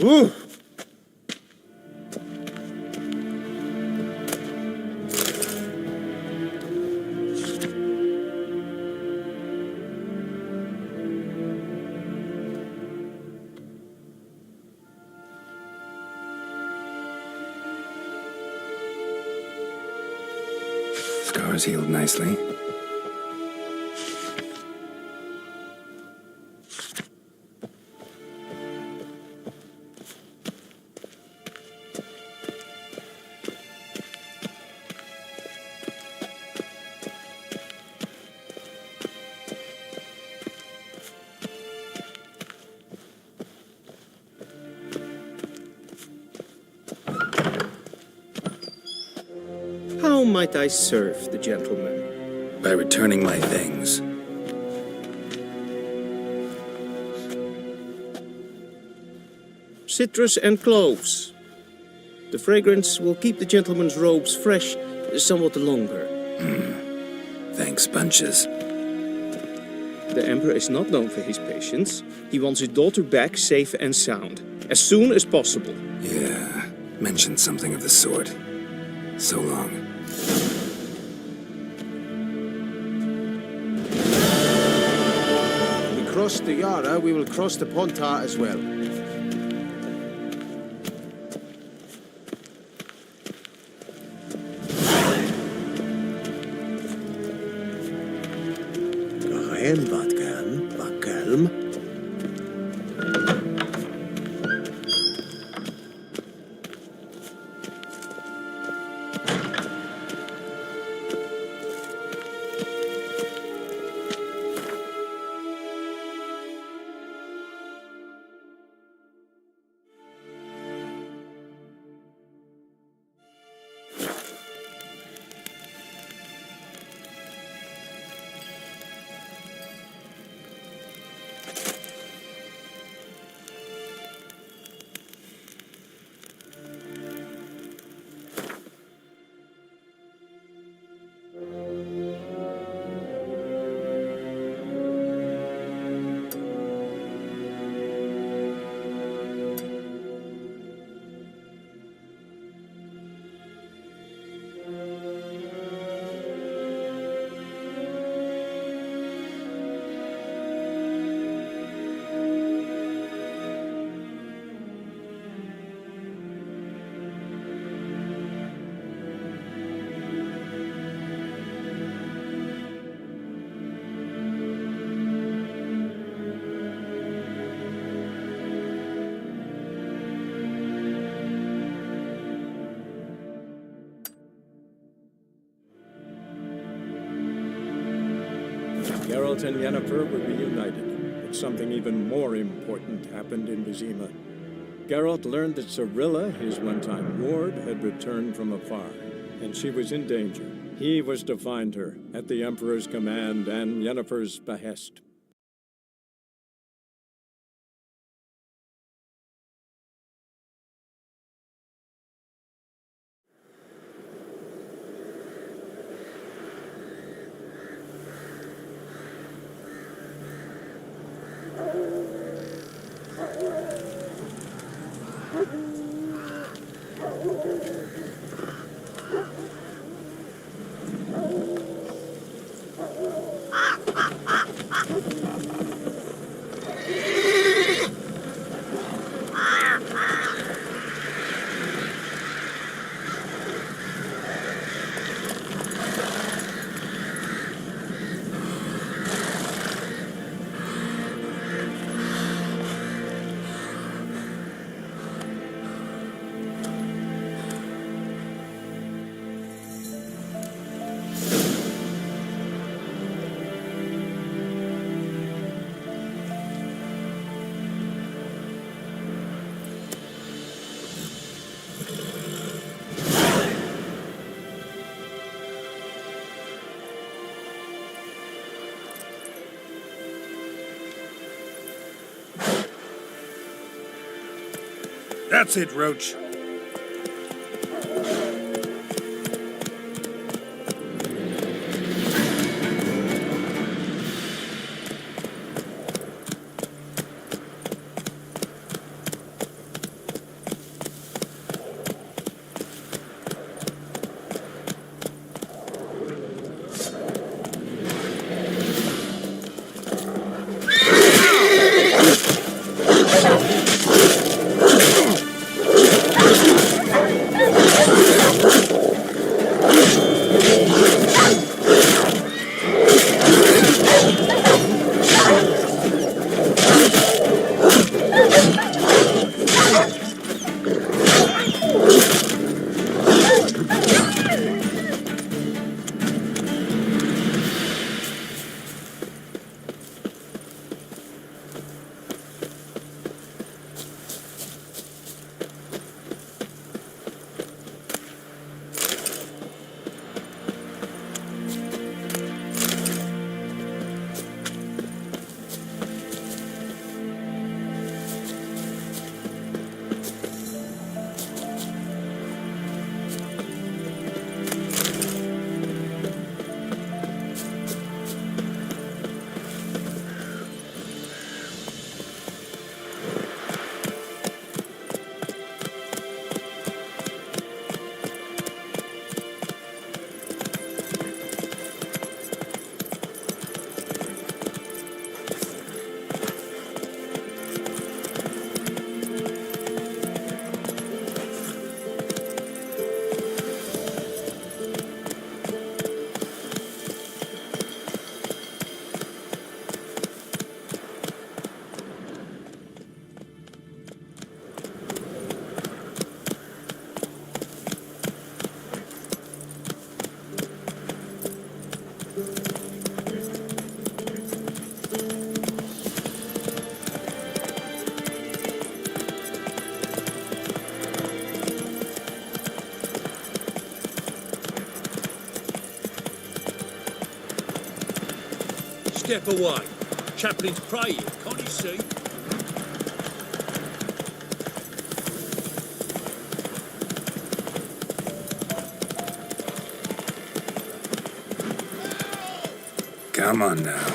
Ooh! Scars healed nicely. How might I serve the gentleman? By returning my things. Citrus and cloves. The fragrance will keep the gentleman's robes fresh somewhat longer. Thanks, bunches. The Emperor is not known for his patience. He wants his daughter back safe and sound, as soon as possible. Yeah, mentioned something of the sort. So long. We crossed the Yara, we will cross the Pontar as well. en wat kalm. Geralt and Yennefer were reunited, but something even more important happened in Vizima. Geralt learned that Cirilla, his one-time ward, had returned from afar, and she was in danger. He was to find her, at the Emperor's command and Yennefer's behest. That's it, Roach. step away. Chaplain's praying, can't you see? Come on now.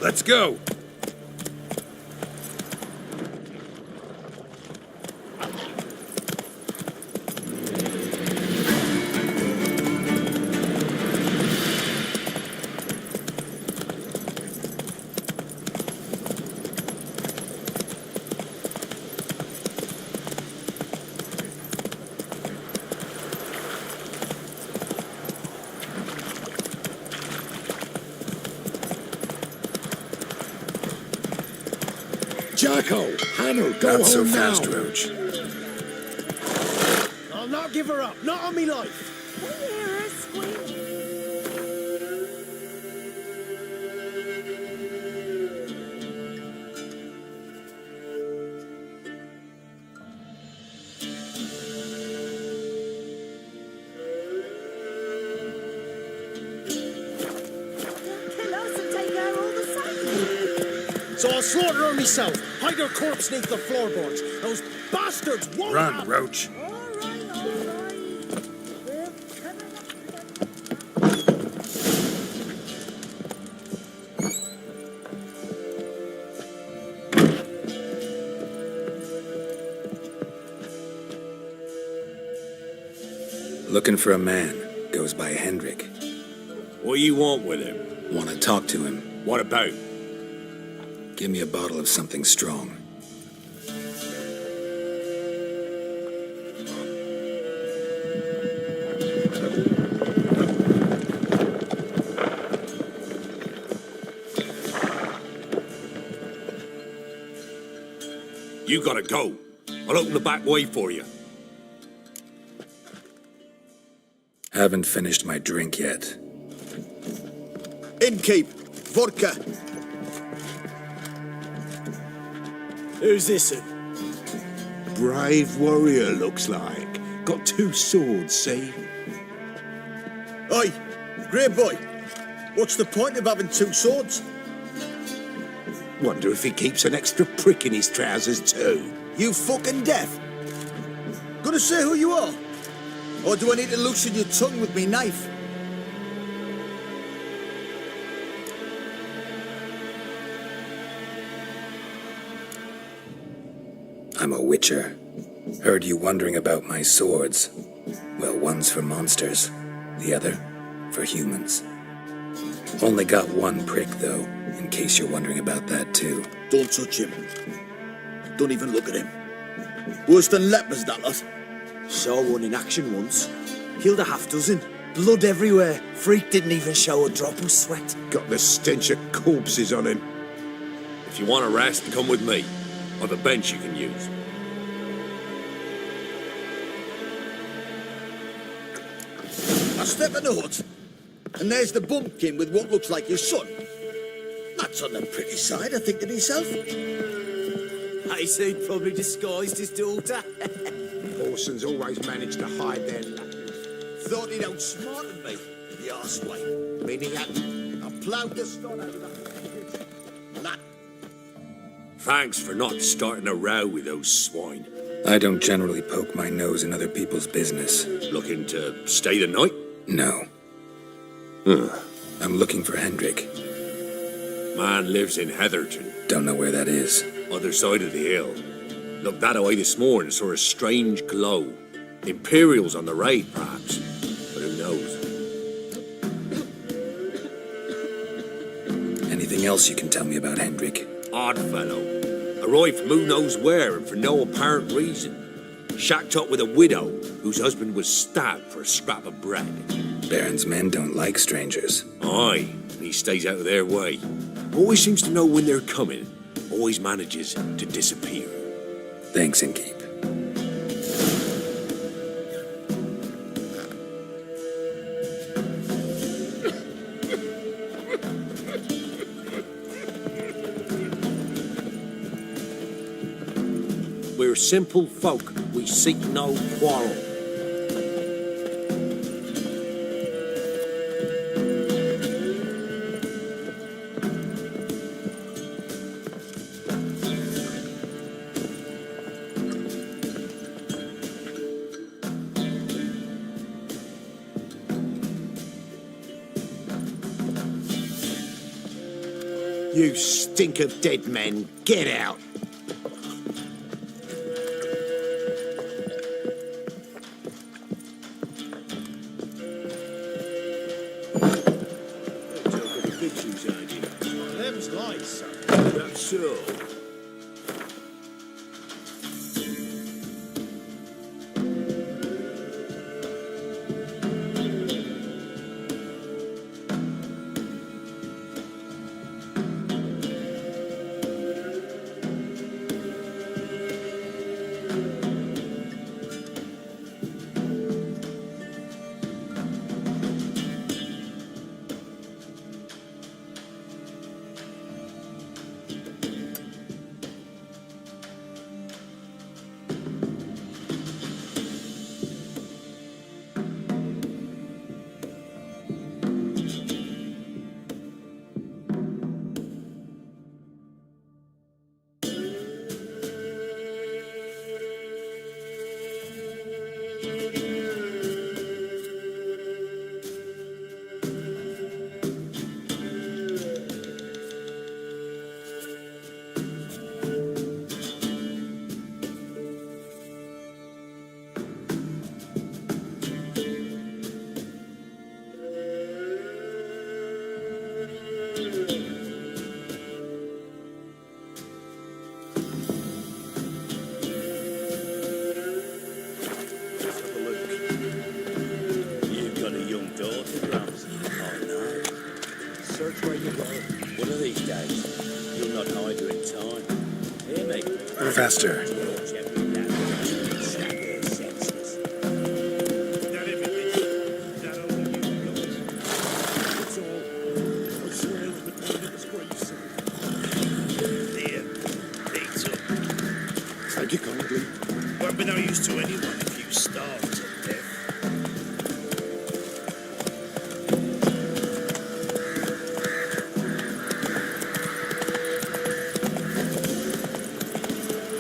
Let's go. Jacko, Hannah, go Not so home now. fast, Roach. I'll not give her up, not on me life. Kill us and take her all the same. So I'll slaughter her myself, hide her corpse beneath the floorboards. Those bastards won't Run, have... Roach. Looking for a man. Goes by Hendrik. What you want with him? Want to talk to him. What about? Give me a bottle of something strong. You gotta go. I'll open the back way for you. Haven't finished my drink yet. Innkeep, vodka. Who's this? Brave warrior, looks like. Got 2 swords, see? Oi, grey boy. What's the point of having 2 swords? Wonder if he keeps an extra prick in his trousers too. You fucking deaf? Gonna say who you are? Or do I need to loosen your tongue with me knife? I'm a witcher. Heard you wondering about my swords. Well, one's for monsters, the other for humans. Only got 1 prick, though, in case you're wondering about that, too. Don't touch him. Don't even look at him. Worse than lepers, that lot. Saw one in action once. Killed a half dozen. Blood everywhere. Freak didn't even show a drop of sweat. Got the stench of corpses on him. If you want a rest, come with me. Or the bench you can use. I step in the hut, and there's the bumpkin with what looks like your son. That's on the pretty side, I think to myself. I say he'd probably disguised his daughter. Orsons always manage to hide their knackers. Thought he'd outsmarted me, the arseway. Meaning I ploughed the stone out of that. Lad. Thanks for not starting a row with those swine. I don't generally poke my nose in other people's business. Looking to stay the night? No. I'm looking for Hendrik. Man lives in Heatherton. Don't know where that is. Other side of the hill. Looked that away this morning, saw a strange glow. Imperials on the raid, perhaps. But who knows? Anything else you can tell me about Hendrik? Odd fellow. Arrived from who knows where and for no apparent reason. shacked up with a widow whose husband was stabbed for a scrap of bread. Baron's men don't like strangers. Aye, and he stays out of their way. Always seems to know when they're coming. Always manages to disappear. Thanks, Innkeep. We're simple folk. We seek no quarrel. You stink of dead men. Get out. Them's lights, son. That's so. Faster. Thank you kindly. Won't be no use to anyone if you starve to death.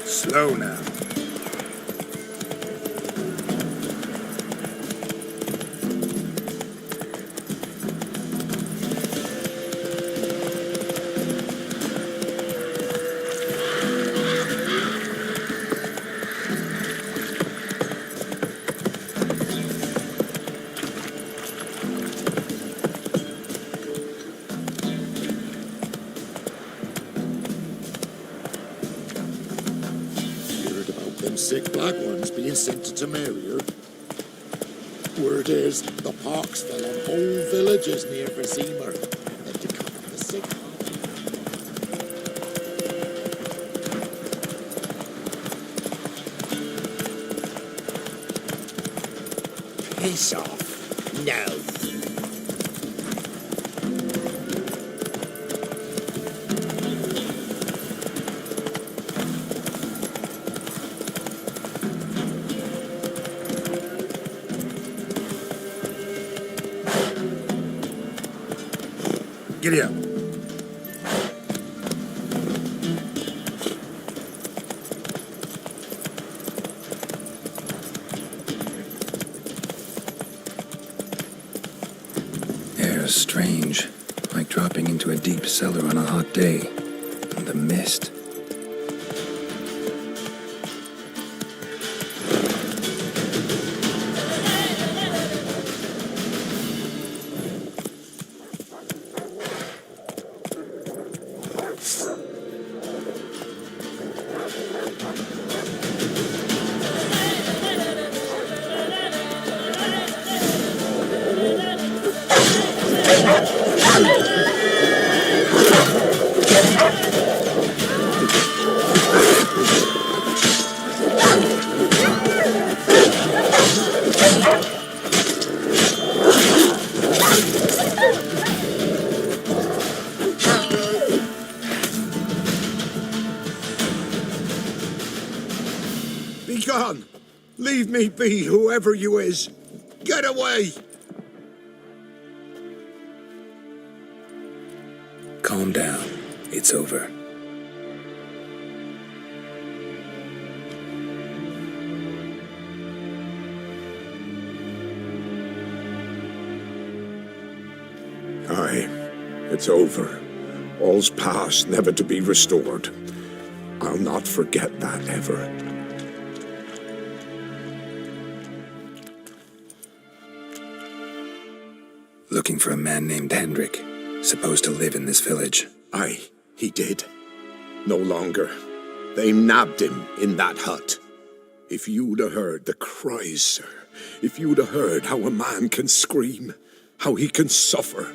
Slow now. Them sick black ones being sent to Temeria. Word is, the pox fell on whole villages near Vizimir, and then to cut up the sick. Piss off. No. Giddy up. Air's strange, like dropping into a deep cellar on a hot day. And the mist. Begone! Leave me be, whoever you is. Get away! Calm down. It's over. Aye, it's over. All's past, never to be restored. I'll not forget that ever. Looking for a man named Hendrik, supposed to live in this village. Aye, he did. No longer. They nabbed him in that hut. If you'd have heard the cries, sir, if you'd have heard how a man can scream, how he can suffer.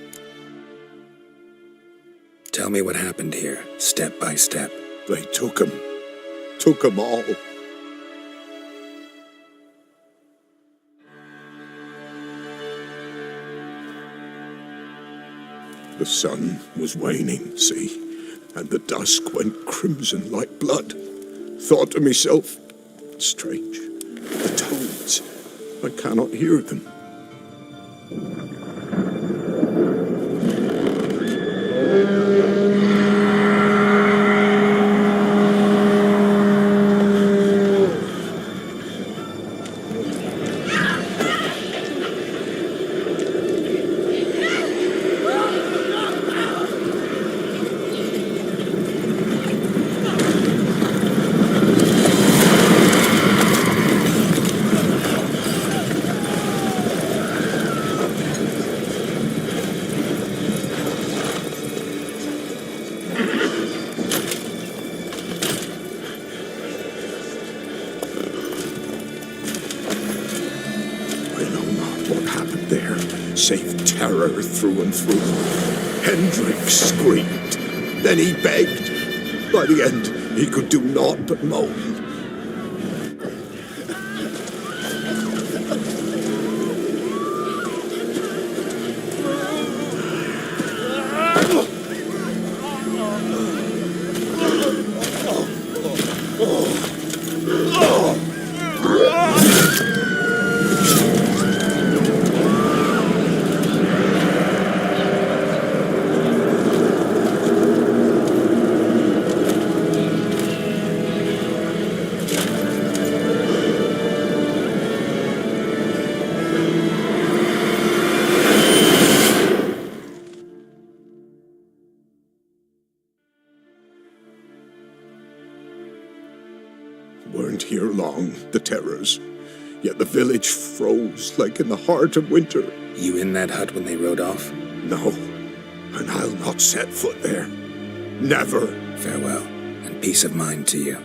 Tell me what happened here, step by step. They took him all. The sun was waning, see, and the dusk went crimson like blood. Thought to myself, strange, the toads, I cannot hear them. Save terror through and through. Hendrik screamed. Then he begged. By the end, he could do naught but moan. Weren't here long, the terrors. Yet the village froze like in the heart of winter. You in that hut when they rode off? No, and I'll not set foot there. Never. Farewell, and peace of mind to you.